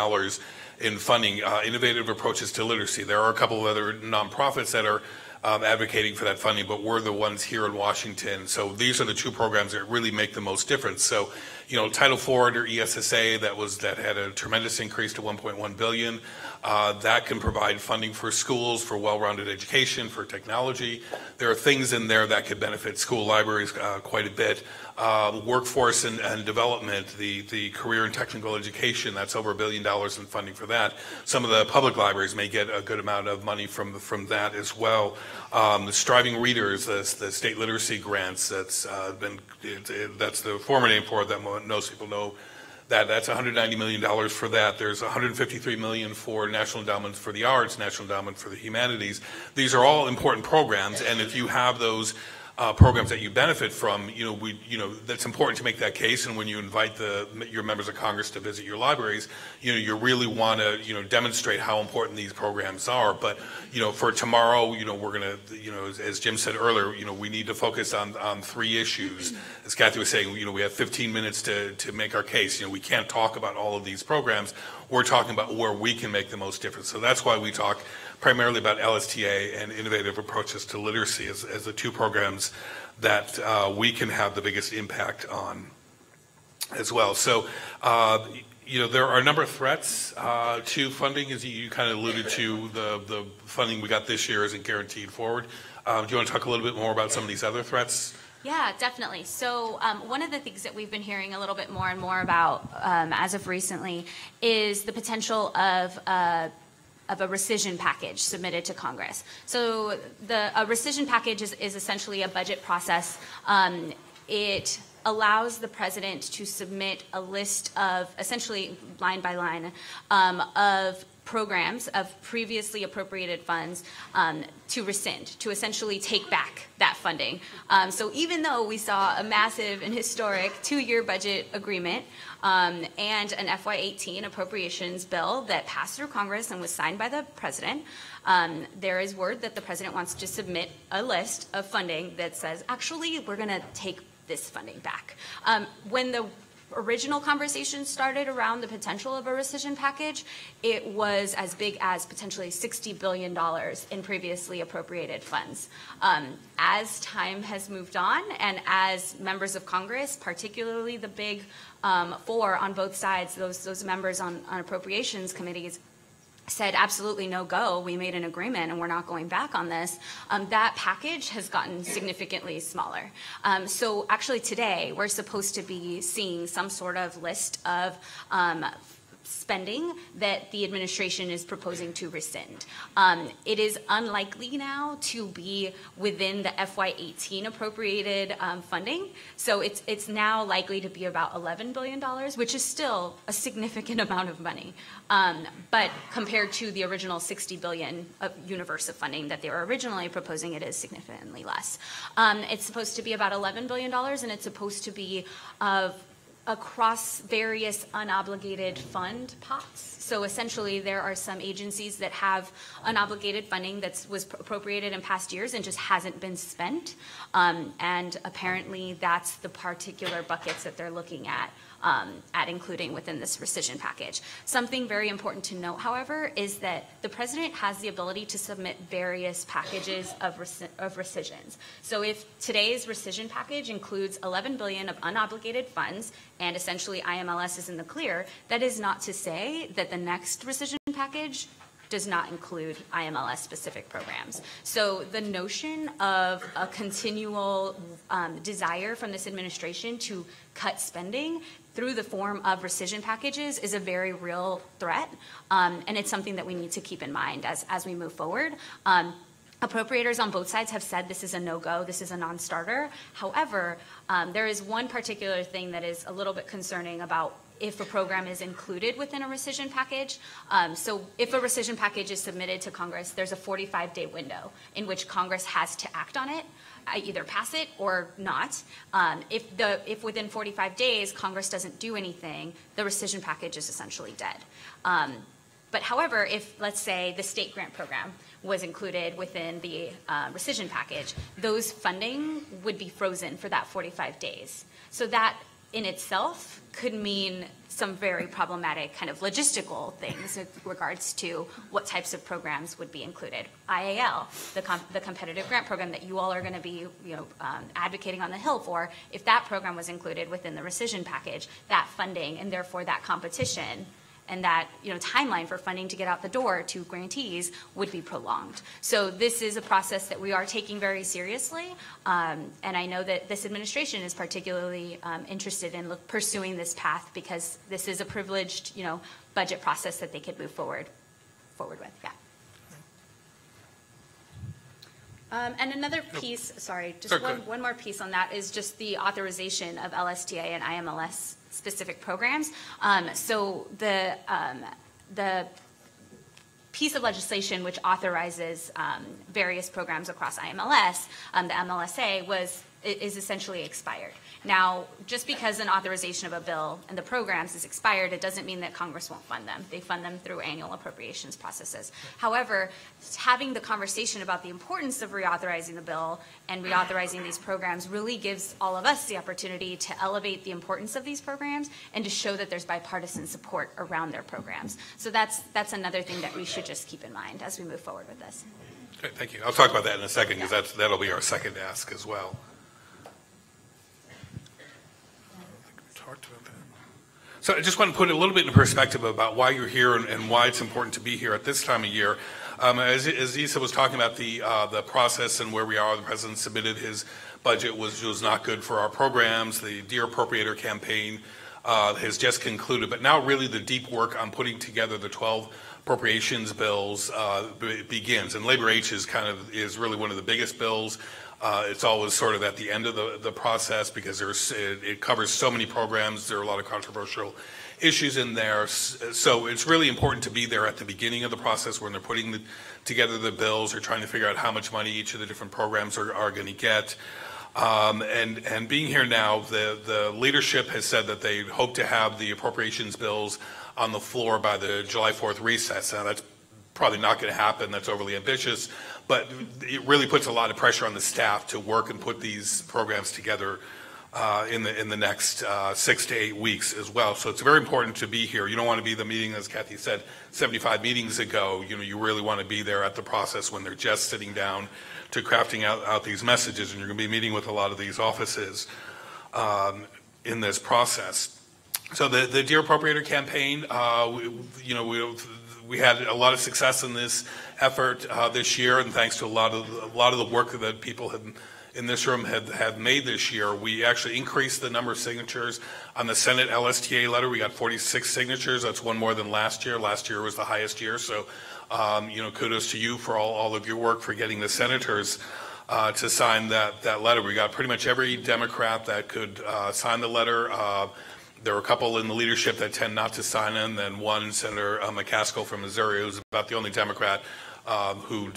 in funding. Innovative Approaches to Literacy. There are a couple of other nonprofits that are advocating for that funding, but we're the ones here in Washington. So these are the two programs that really make the most difference. So, Title IV under ESSA that had a tremendous increase to $1.1 billion. That can provide funding for schools, for well-rounded education, for technology. There are things in there that could benefit school libraries quite a bit. Workforce and development, the career and technical education, that's over $1 billion in funding for that. Some of the public libraries may get a good amount of money from that as well. The Striving Readers, the state literacy grants, that's the former name for it that most people know. That's $190 million for that. There's $153 million for National Endowment for the Arts, National Endowment for the Humanities. These are all important programs, and if you have those programs that you benefit from, that's important to make that case. And when you invite your members of Congress to visit your libraries, you really want to, demonstrate how important these programs are. But, for tomorrow, we're going to, as Jim said earlier, we need to focus on three issues. As Kathy was saying, we have 15 minutes to make our case. We can't talk about all of these programs. We're talking about where we can make the most difference. So that's why we talk primarily about LSTA and Innovative Approaches to Literacy as the two programs that we can have the biggest impact on as well. So, there are a number of threats to funding, as you kind of alluded to. The funding we got this year isn't guaranteed forward. Do you want to talk a little bit more about some of these other threats? Yeah, definitely. So one of the things that we've been hearing a little bit more and more about as of recently is the potential of a rescission package submitted to Congress. So a rescission package is essentially a budget process. It allows the president to submit a list of, essentially line by line, of programs of previously appropriated funds to rescind, to essentially take back that funding. So even though we saw a massive and historic 2-year budget agreement and an FY18 appropriations bill that passed through Congress and was signed by the president, there is word that the president wants to submit a list of funding that says, actually, we're going to take this funding back. When the original conversation started around the potential of a rescission package, it was as big as potentially $60 billion in previously appropriated funds. As time has moved on and as members of Congress, particularly the big four on both sides, those members on appropriations committees, said absolutely no go, we made an agreement and we're not going back on this, that package has gotten significantly smaller. So actually today we're supposed to be seeing some sort of list of spending that the administration is proposing to rescind. It is unlikely now to be within the FY18 appropriated funding. So it's now likely to be about $11 billion, which is still a significant amount of money. But compared to the original $60 billion of universe of funding that they were originally proposing, it is significantly less. It's supposed to be about $11 billion, and it's supposed to be across various unobligated fund pots. So essentially there are some agencies that have unobligated funding that was appropriated in past years and just hasn't been spent. And apparently that's the particular buckets that they're looking at including within this rescission package. Something very important to note, however, is that the president has the ability to submit various packages of rescissions. So if today's rescission package includes $11 billion of unobligated funds and essentially IMLS is in the clear, that is not to say that the next rescission package does not include IMLS specific programs. So the notion of a continual desire from this administration to cut spending through the form of rescission packages is a very real threat, and it's something that we need to keep in mind as we move forward. Appropriators on both sides have said this is a no-go, this is a non-starter. However, there is one particular thing that is a little bit concerning about if a program is included within a rescission package. So if a rescission package is submitted to Congress, there's a 45-day window in which Congress has to act on it, either pass it or not. If within 45 days Congress doesn't do anything, the rescission package is essentially dead. But however, if, let's say, the state grant program was included within the rescission package, those funding would be frozen for that 45 days. So that in itself could mean some very problematic kind of logistical things with regards to what types of programs would be included. IAL, the competitive grant program that you all are going to be advocating on the Hill for, if that program was included within the rescission package, that funding and therefore that competition and that timeline for funding to get out the door to grantees would be prolonged. So this is a process that we are taking very seriously, and I know that this administration is particularly interested in pursuing this path because this is a privileged budget process that they could move forward with. Yeah. And another piece, sorry, just one more piece on that is just the authorization of LSTA and IMLS specific programs. So the piece of legislation which authorizes various programs across IMLS, the MLSA, is essentially expired. Now, just because an authorization of a bill and the programs is expired, it doesn't mean that Congress won't fund them. They fund them through annual appropriations processes. However, having the conversation about the importance of reauthorizing the bill and reauthorizing these programs really gives all of us the opportunity to elevate the importance of these programs and to show that there's bipartisan support around their programs. So that's another thing that we should just keep in mind as we move forward with this. Okay, thank you. I'll talk about that in a second because that'll be our second ask as well. So I just want to put a little bit in perspective about why you're here and why it's important to be here at this time of year. As Isa was talking about the process and where we are, the president submitted his budget was not good for our programs. The Dear Appropriator campaign has just concluded, but now really the deep work on putting together the 12 appropriations bills begins. And Labor H is really one of the biggest bills. It's always sort of at the end of the process because it covers so many programs. There are a lot of controversial issues in there. So it's really important to be there at the beginning of the process when they're putting together the bills or trying to figure out how much money each of the different programs are going to get. And being here now, the leadership has said that they hope to have the appropriations bills on the floor by the July 4th recess. Now that's probably not going to happen. That's overly ambitious. But it really puts a lot of pressure on the staff to work and put these programs together in the next 6 to 8 weeks as well. So it's very important to be here. You don't want to be the meeting, as Kathy said, 75 meetings ago. You really want to be there at the process when they're just sitting down to crafting out these messages, and you're going to be meeting with a lot of these offices in this process. So the Dear Appropriator campaign, we had a lot of success in this effort this year, and thanks to a lot of the work that people in this room have made this year, we actually increased the number of signatures on the Senate LSTA letter. We got 46 signatures. That's one more than last year. Last year was the highest year. So, kudos to you for all of your work for getting the senators to sign that letter. We got pretty much every Democrat that could sign the letter. There were a couple in the leadership that tend not to sign in, then one, Senator McCaskill from Missouri, who's about the only Democrat who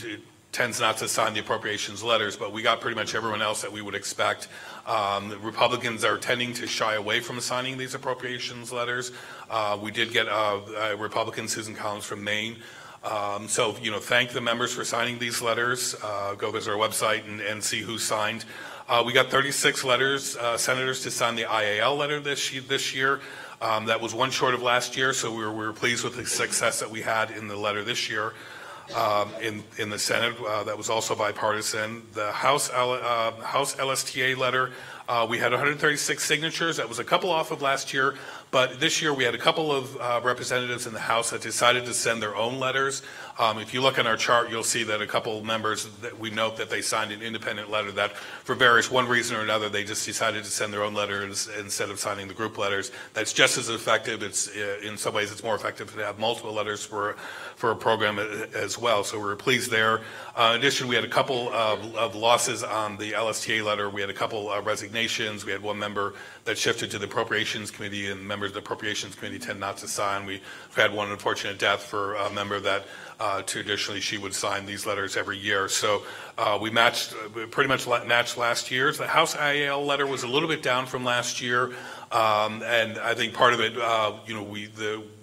tends not to sign the appropriations letters, but we got pretty much everyone else that we would expect. The Republicans are tending to shy away from signing these appropriations letters. We did get a Republican, Susan Collins from Maine. So, thank the members for signing these letters. Go visit our website and see who signed. We got 36 senators to sign the IAL letter this year. That was one short of last year, so we were pleased with the success that we had in the letter this year in the Senate. That was also bipartisan. The House LSTA letter We had 136 signatures. That was a couple off of last year, but this year we had a couple of representatives in the House that decided to send their own letters. If you look on our chart, you'll see that a couple of members that we note that they signed an independent letter that, for one reason or another, they just decided to send their own letters instead of signing the group letters. That's just as effective. It's in some ways it's more effective to have multiple letters for a program as well. So we're pleased there. In addition, we had a couple of losses on the LSTA letter. We had a couple resignations. We had one member that shifted to the Appropriations Committee, and members of the Appropriations Committee tend not to sign. We've had one unfortunate death for a member that traditionally she would sign these letters every year. So we pretty much matched last year's. The House IAL letter was a little bit down from last year, and I think part of it,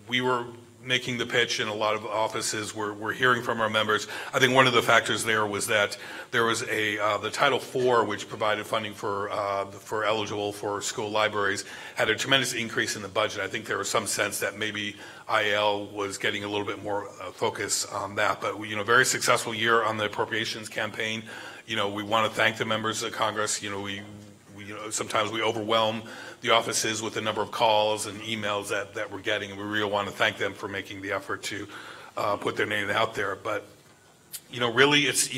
we were making the pitch in a lot of offices. We're hearing from our members. I think one of the factors there was that there was the Title IV, which provided funding for eligible for school libraries, had a tremendous increase in the budget. I think there was some sense that maybe IL was getting a little bit more focus on that. But very successful year on the appropriations campaign. We want to thank the members of Congress. Sometimes we overwhelm the offices with the number of calls and emails that we're getting, and we really want to thank them for making the effort to put their name out there. But really, it's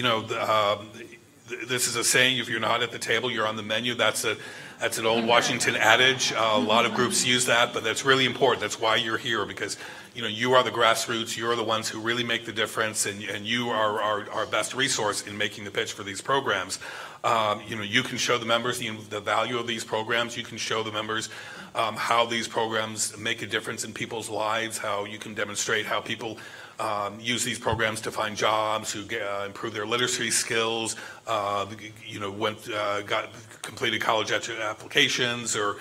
this is a saying: if you're not at the table, you're on the menu. That's an old Washington adage. A lot of groups use that, but that's really important. That's why you're here, because you are the grassroots. You are the ones who really make the difference, and you are our best resource in making the pitch for these programs. You can show the members the value of these programs. You can show the members how these programs make a difference in people's lives, how you can demonstrate how people use these programs to find jobs, who improve their literacy skills, completed college applications or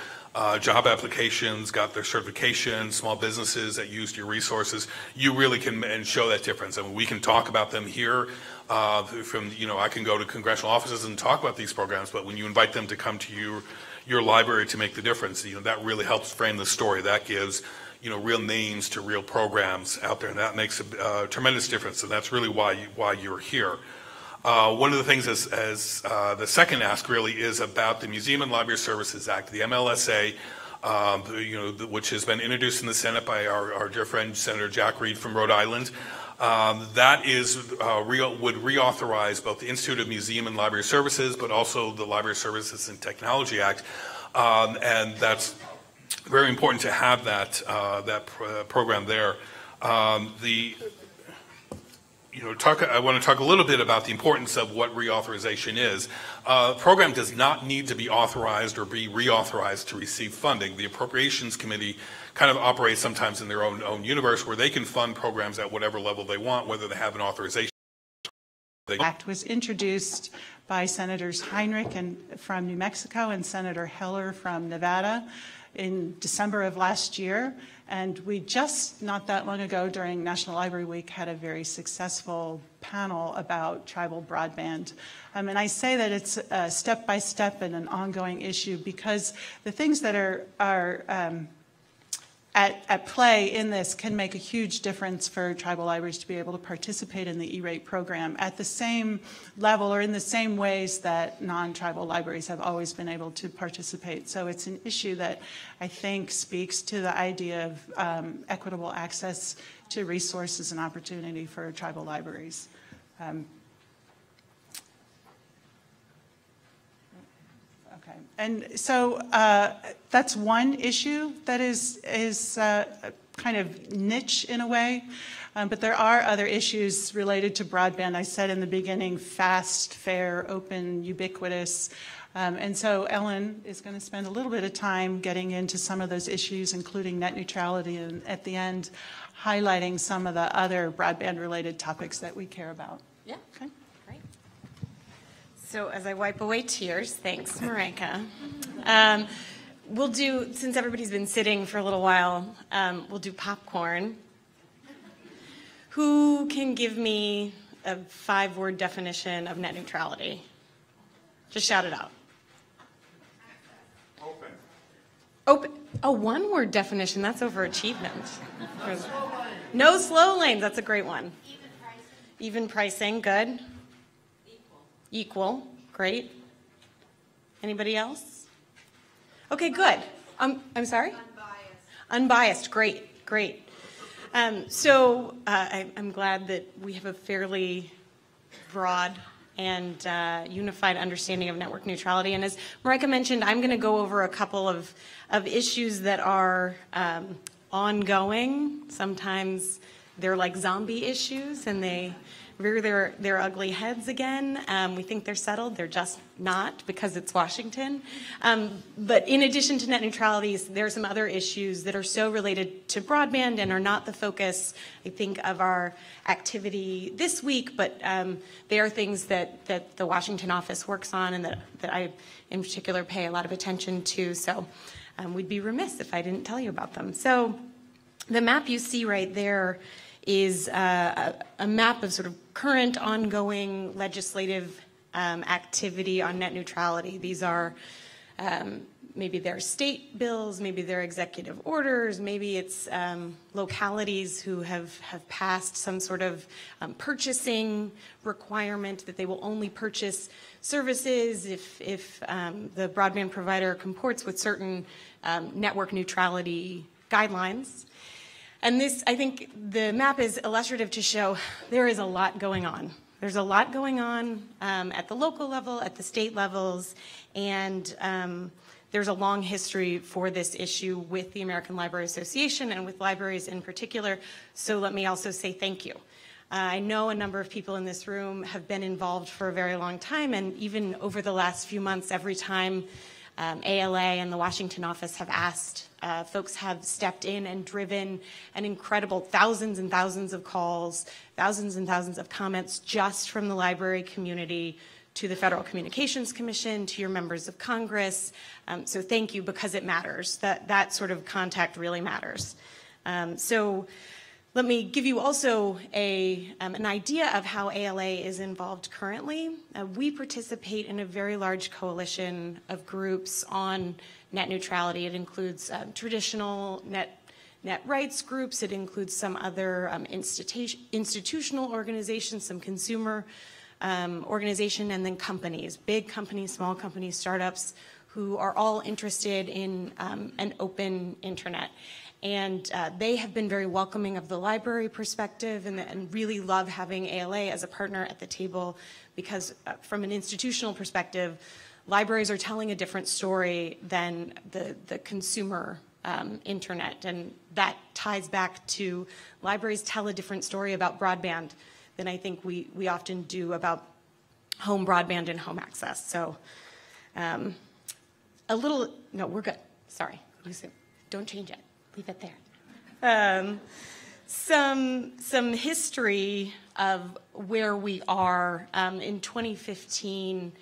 job applications, got their certification, small businesses that used your resources. You really can and show that difference. I mean, we can talk about them here. I can go to congressional offices and talk about these programs, but when you invite them to come to your library to make the difference, that really helps frame the story. That gives real names to real programs out there, and that makes a tremendous difference. And that's really why you're here. One of the things, as the second ask really, is about the Museum and Library Services Act, the MLSA, which has been introduced in the Senate by our dear friend Senator Jack Reed from Rhode Island. That would reauthorize both the Institute of Museum and Library Services, but also the Library Services and Technology Act, and that's very important to have that program there. I want to talk a little bit about the importance of what reauthorization is. A program does not need to be authorized or be reauthorized to receive funding. The Appropriations Committee kind of operates sometimes in their own universe, where they can fund programs at whatever level they want, whether they have an authorization. The Act was introduced by Senators Heinrich from New Mexico and Senator Heller from Nevada in December of last year. And we just, not that long ago, during National Library Week, had a very successful panel about tribal broadband. And I say that it's a step-by-step and an ongoing issue because the things that are at play in this can make a huge difference for tribal libraries to be able to participate in the E-rate program at the same level or in the same ways that non-tribal libraries have always been able to participate. So it's an issue that I think speaks to the idea of equitable access to resources and opportunity for tribal libraries. Okay, and so that's one issue that is kind of niche in a way, but there are other issues related to broadband. I said in the beginning, fast, fair, open, ubiquitous, and so Ellen is going to spend a little bit of time getting into some of those issues, including net neutrality, and at the end, highlighting some of the other broadband-related topics that we care about. Yeah. Okay. So as I wipe away tears, thanks, Marenka. We'll do, since everybody's been sitting for a little while, we'll do popcorn. Who can give me a 5-word definition of net neutrality? Just shout it out. Open. Open. A 1-word definition, that's overachievement. No slow lanes, that's a great one. Even pricing, good. Equal, great. Anybody else? Okay, good. I'm sorry? Unbiased. Great, great. I'm glad that we have a fairly broad and unified understanding of network neutrality. And as Marika mentioned, I'm going to go over a couple of issues that are ongoing. Sometimes they're like zombie issues, and they rear their ugly heads again. We think they're settled. They're just not, because it's Washington. But in addition to net neutrality, there are some other issues that are so related to broadband and are not the focus, I think, of our activity this week, but they are things that the Washington office works on and that I, in particular, pay a lot of attention to. So we'd be remiss if I didn't tell you about them. So the map you see right there is a map of sort of current ongoing legislative activity on net neutrality. These are maybe they're state bills, maybe they're executive orders, maybe it's localities who have passed some sort of purchasing requirement that they will only purchase services if the broadband provider comports with certain network neutrality guidelines. And this, I think the map is illustrative to show there is a lot going on. There's a lot going on at the local level, at the state levels, and there's a long history for this issue with the American Library Association and with libraries in particular. So let me also say thank you. I know a number of people in this room have been involved for a very long time, and even over the last few months, every time ALA and the Washington office have asked, folks have stepped in and driven an incredible thousands and thousands of calls, thousands and thousands of comments just from the library community to the Federal Communications Commission, to your members of Congress. So thank you, because it matters. That sort of contact really matters. So let me give you also an idea of how ALA is involved currently. We participate in a very large coalition of groups on net neutrality. It includes traditional net rights groups. It includes some other institutional organizations, some consumer organization, and then companies, big companies, small companies, startups, who are all interested in an open internet. And they have been very welcoming of the library perspective and really love having ALA as a partner at the table, because from an institutional perspective, libraries are telling a different story than the consumer internet. And that ties back to libraries tell a different story about broadband than I think we often do about home broadband and home access. So no, we're good. Sorry. Don't change it. Leave it there. Some history of where we are. In 2015,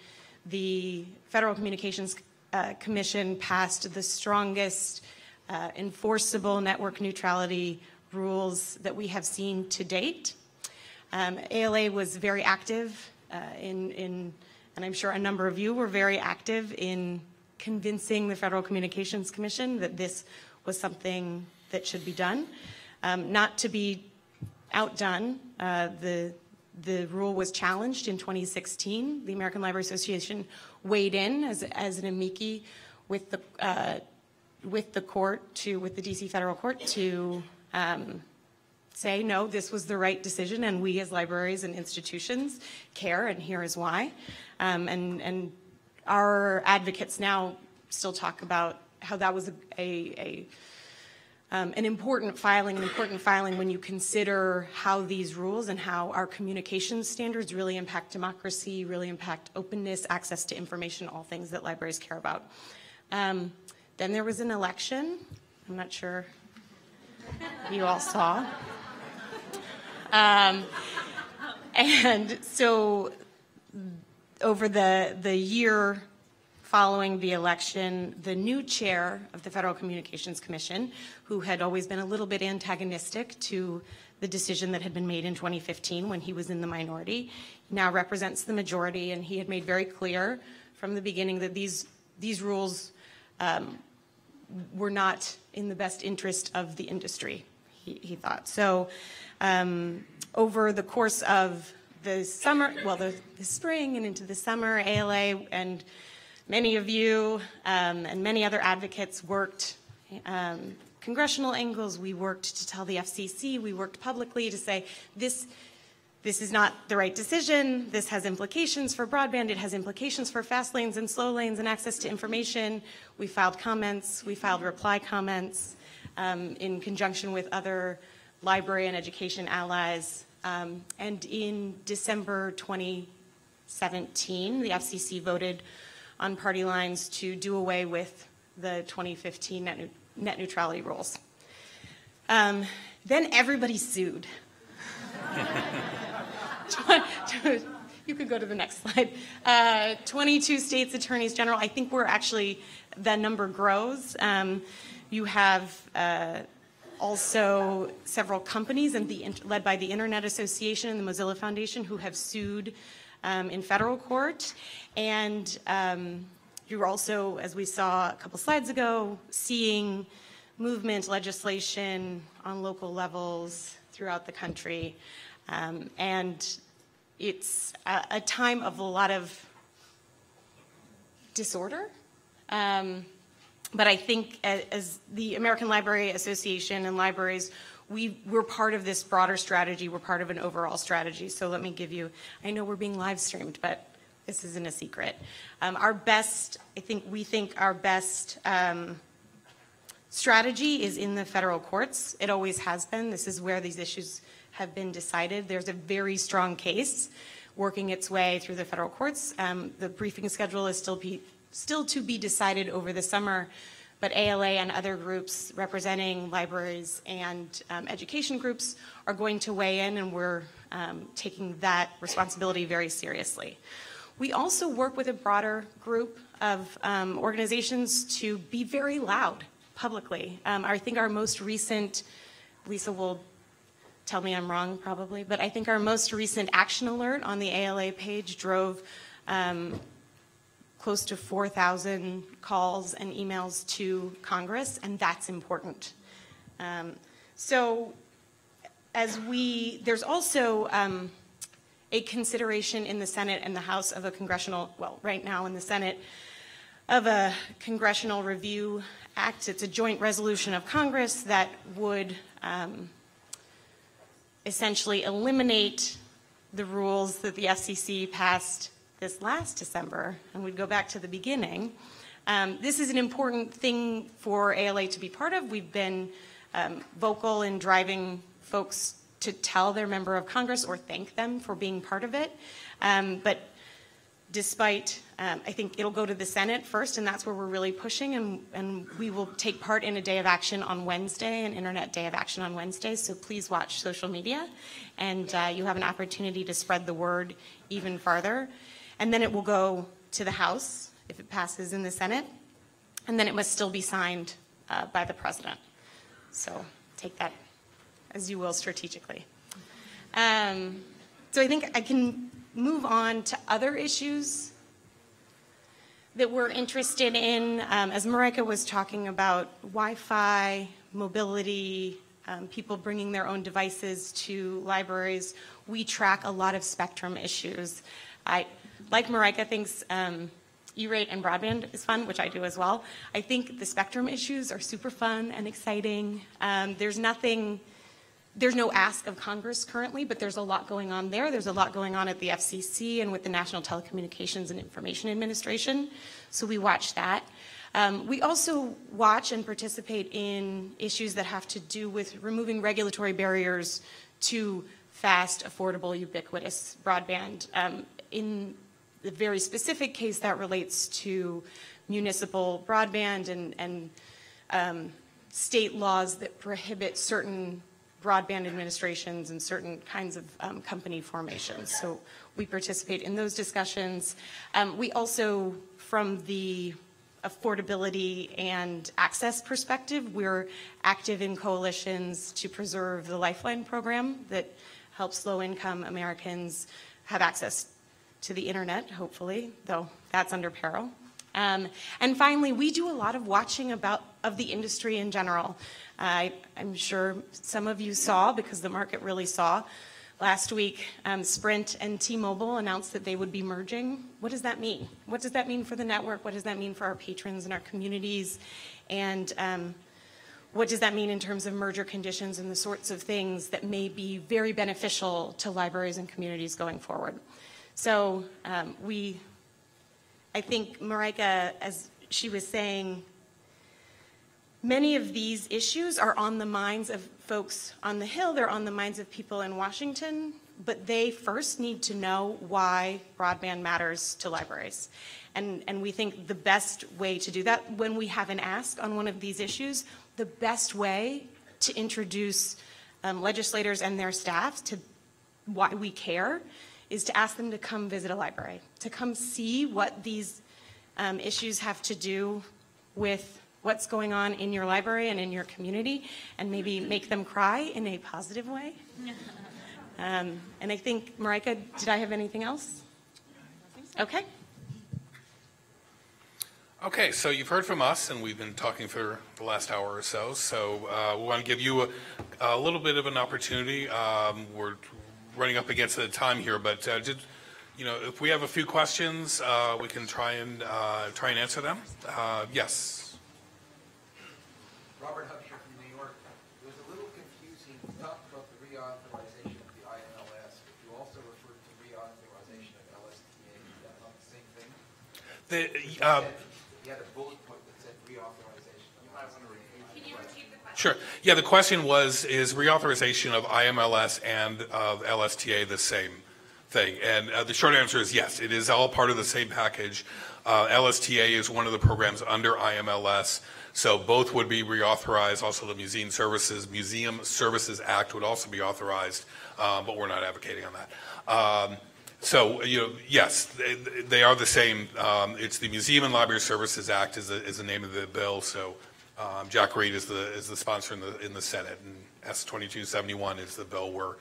the Federal Communications Commission passed the strongest enforceable network neutrality rules that we have seen to date. ALA was very active and I'm sure a number of you were very active in convincing the Federal Communications Commission that this was something that should be done. Not to be outdone, the rule was challenged in 2016. The American Library Association weighed in as an amici with the DC Federal Court to say, no, this was the right decision, and we as libraries and institutions care, and here is why. And our advocates now still talk about how that was an important filing when you consider how these rules and how our communications standards really impact democracy, really impact openness, access to information, all things that libraries care about. Then there was an election. I'm not sure you all saw. And so over the year following the election, the new chair of the Federal Communications Commission, who had always been a little bit antagonistic to the decision that had been made in 2015 when he was in the minority, now represents the majority, and he had made very clear from the beginning that these rules were not in the best interest of the industry, he thought. So over the course of the summer, well, the spring and into the summer, ALA and many of you and many other advocates worked congressional angles. We worked to tell the FCC. We worked publicly to say this is not the right decision. This has implications for broadband. It has implications for fast lanes and slow lanes and access to information. We filed comments. We filed reply comments in conjunction with other library and education allies. And in December 2017, the FCC voted on party lines to do away with the 2015 net neutrality rules. Then everybody sued. You could go to the next slide. 22 states attorneys general. I think we're actually, the number grows. You have also several companies led by the Internet Association and the Mozilla Foundation who have sued in federal court. And you're also, as we saw a couple slides ago, seeing movement, legislation on local levels throughout the country. And it's a time of a lot of disorder. But I think as the American Library Association and libraries, we're part of this broader strategy. We're part of an overall strategy. So let me give you, I know we're being live streamed, but this isn't a secret. We think our best strategy is in the federal courts. It always has been. This is where these issues have been decided. There's a very strong case working its way through the federal courts. The briefing schedule is still to be decided over the summer, but ALA and other groups representing libraries and education groups are going to weigh in, and we're taking that responsibility very seriously. We also work with a broader group of organizations to be very loud publicly. I think our most recent, Lisa will tell me I'm wrong probably, but I think our most recent action alert on the ALA page drove close to 4,000 calls and emails to Congress, and that's important. There's also a consideration in the Senate and the House of a congressional, well, right now in the Senate, of a Congressional Review Act. It's a joint resolution of Congress that would essentially eliminate the rules that the FCC passed this last December, and we'd go back to the beginning. This is an important thing for ALA to be part of. We've been vocal in driving folks to tell their member of Congress or thank them for being part of it. But despite, I think it'll go to the Senate first, and that's where we're really pushing, and we will take part in a day of action on Wednesday, an Internet Day of Action on Wednesday, so please watch social media, and you have an opportunity to spread the word even farther. And then it will go to the House if it passes in the Senate, and then it must still be signed by the President. So take that as you will strategically. So I think I can move on to other issues that we're interested in. As Marika was talking about, Wi-Fi, mobility, people bringing their own devices to libraries, we track a lot of spectrum issues. Like Marika thinks E-rate and broadband is fun, which I do as well. I think the spectrum issues are super fun and exciting. There's no ask of Congress currently, but there's a lot going on there. There's a lot going on at the FCC and with the National Telecommunications and Information Administration, so we watch that. We also watch and participate in issues that have to do with removing regulatory barriers to fast, affordable, ubiquitous broadband. In the very specific case that relates to municipal broadband and state laws that prohibit certain broadband administrations and certain kinds of company formations. So we participate in those discussions. We also, from the affordability and access perspective, we're active in coalitions to preserve the Lifeline program that helps low-income Americans have access to the internet, hopefully, though that's under peril. And finally, we do a lot of watching of the industry in general. I'm sure some of you saw, because the market really saw, Last week, Sprint and T-Mobile announced that they would be merging. What does that mean? What does that mean for the network? What does that mean for our patrons and our communities? And what does that mean in terms of merger conditions and the sorts of things that may be very beneficial to libraries and communities going forward? So I think Marika, as she was saying, many of these issues are on the minds of folks on the Hill, they're on the minds of people in Washington, but they first need to know why broadband matters to libraries. And we think the best way to do that, when we have an ask on one of these issues, the best way to introduce legislators and their staffs to why we care is to ask them to come visit a library, to come see what these issues have to do with what's going on in your library and in your community, and maybe make them cry in a positive way. And I think, Marika, did I have anything else? Okay. Okay, so you've heard from us, and we've been talking for the last hour or so. So we want to give you a little bit of an opportunity. We're running up against the time here, but if we have a few questions, we can try and answer them. Yes. Robert Hubsher from New York. It was a little confusing. You talked about the reauthorization of the IMLS, but you also referred to reauthorization of LSTA. Is that not the same thing? You had a bullet point that said reauthorization of LSTA. Can you repeat the question? Sure. Yeah, the question was, is reauthorization of IMLS and of LSTA the same thing? And the short answer is yes. It is all part of the same package. LSTA is one of the programs under IMLS. So both would be reauthorized. Also, the Museum Services Act would also be authorized, but we're not advocating on that. Yes, they are the same. It's the Museum and Library Services Act is the name of the bill. So Jack Reed is the sponsor in the Senate, and S-2271 is the bill we're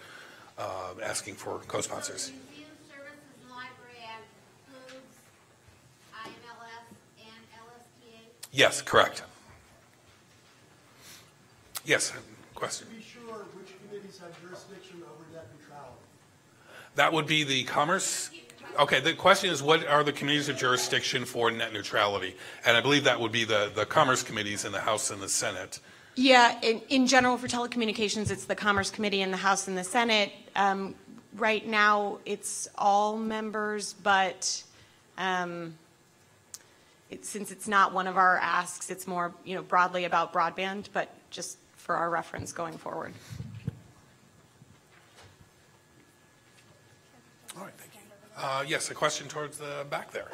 asking for co-sponsors. Museum Services and Library Act includes IMLS and LSTA? Yes, correct. Yes, question. To be sure, which committees have jurisdiction over net neutrality? That would be the Commerce. Okay, the question is, what are the committees of jurisdiction for net neutrality? And I believe that would be the Commerce committees in the House and the Senate. Yeah, in general for telecommunications, it's the Commerce Committee in the House and the Senate. Right now, it's all members, but since it's not one of our asks, it's more broadly about broadband, but just for our reference going forward. All right, thank you. Yes, a question towards the back there.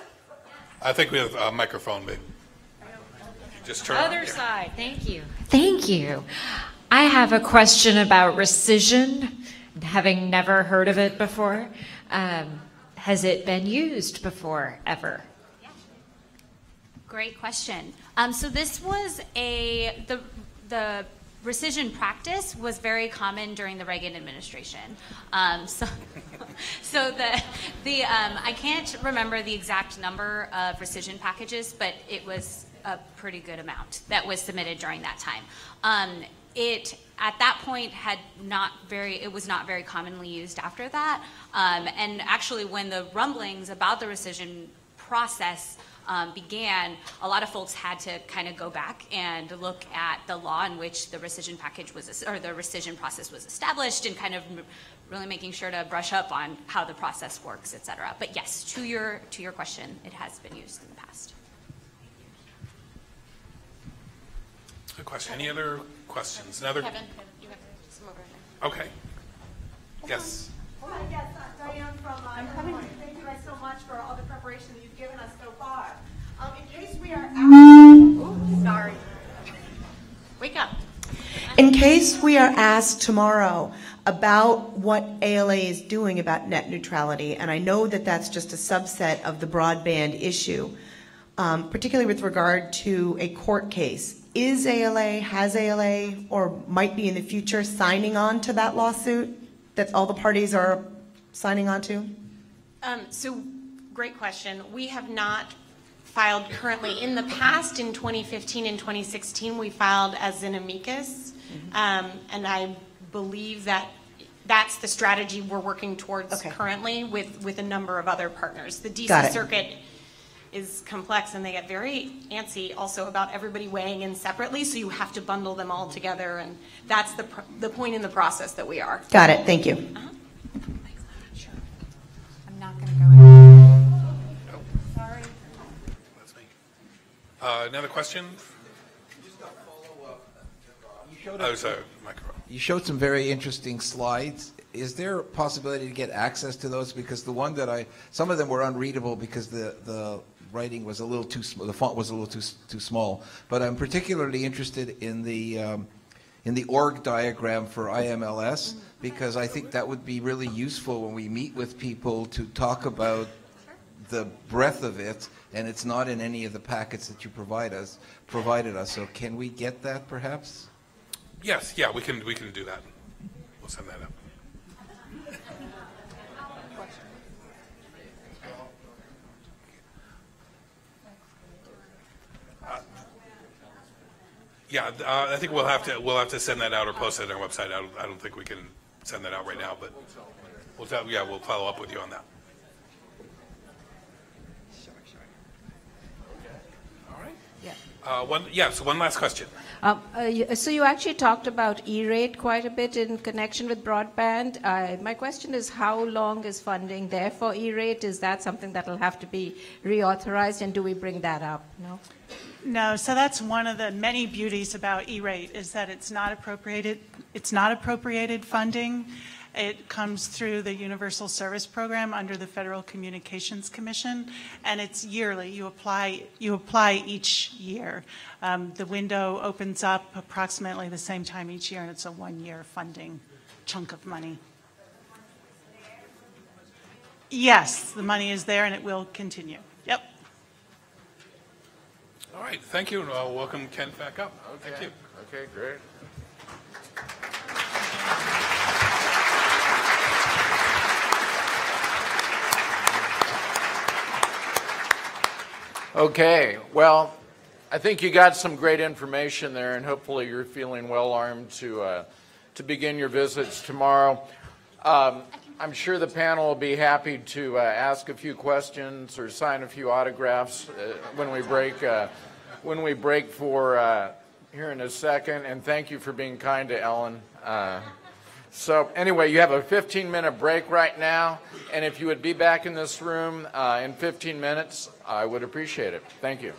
I think we have a microphone, babe. Just turn Other on. side, thank you. Thank you. I have a question about rescission, having never heard of it before. Has it been used before, ever? Great question. So this was the rescission practice was very common during the Reagan administration. So I can't remember the exact number of rescission packages, but it was a pretty good amount that was submitted during that time. It at that point it was not very commonly used after that. And actually, when the rumblings about the rescission process began, a lot of folks had to kind of go back and look at the law in which the rescission package was, or the rescission process was established, and kind of really making sure to brush up on how the process works, et cetera. But yes, to your question, it has been used in the past. Good question. Any other questions? Kevin, you have some over there. Okay. Yes. Hi, yes, Diane from Illinois. Thank you guys so much for all the preparation that you've given us so far. In case we are sorry. Wake up. In case we are asked tomorrow about what ALA is doing about net neutrality, and I know that that's just a subset of the broadband issue, particularly with regard to a court case, is ALA, has ALA, or might be in the future signing on to that lawsuit that all the parties are signing on to? So, great question. We have not filed currently. In the past, in 2015 and 2016, we filed as an amicus, and I believe that that's the strategy we're working towards Okay. currently with a number of other partners. The DC Got it. circuit is complex, and they get very antsy also about everybody weighing in separately, so you have to bundle them all together, and that's the point in the process that we are. Got it, thank you. I'm not going to go in. Sorry. That's me. Another question? Just a follow-up. Oh, sorry, microphone. You showed some very interesting slides. Is there a possibility to get access to those? Because the one that some of them were unreadable because the writing was a little too small, the font was a little too small. But I'm particularly interested in the org diagram for IMLS, because I think that would be really useful when we meet with people to talk about the breadth of it, and it's not in any of the packets that you provided us. So can we get that perhaps? Yes, yeah, we can do that. We'll send that up. Yeah, I think we'll have to send that out or post it on our website. I don't think we can send that out right now, but we'll follow up with you on that. All right. Yeah. So one last question. So you actually talked about E-rate quite a bit in connection with broadband. My question is, how long is funding there for E-rate? Is that something that will have to be reauthorized, and do we bring that up? No? No, so that's one of the many beauties about E-rate, is that it's not appropriated funding. It comes through the Universal Service Program under the Federal Communications Commission, and it's yearly. You apply each year. The window opens up approximately the same time each year, and it's a one-year funding chunk of money. Yes, the money is there, and it will continue. Yep. All right, thank you, and I'll welcome Ken back up. Okay. Thank you. Okay, great. Okay, well, I think you got some great information there, and hopefully you're feeling well armed to begin your visits tomorrow. I'm sure the panel will be happy to ask a few questions or sign a few autographs when we break for here in a second. And thank you for being kind to Ellen. So anyway, you have a 15-minute break right now, and if you would be back in this room in 15 minutes, I would appreciate it. Thank you.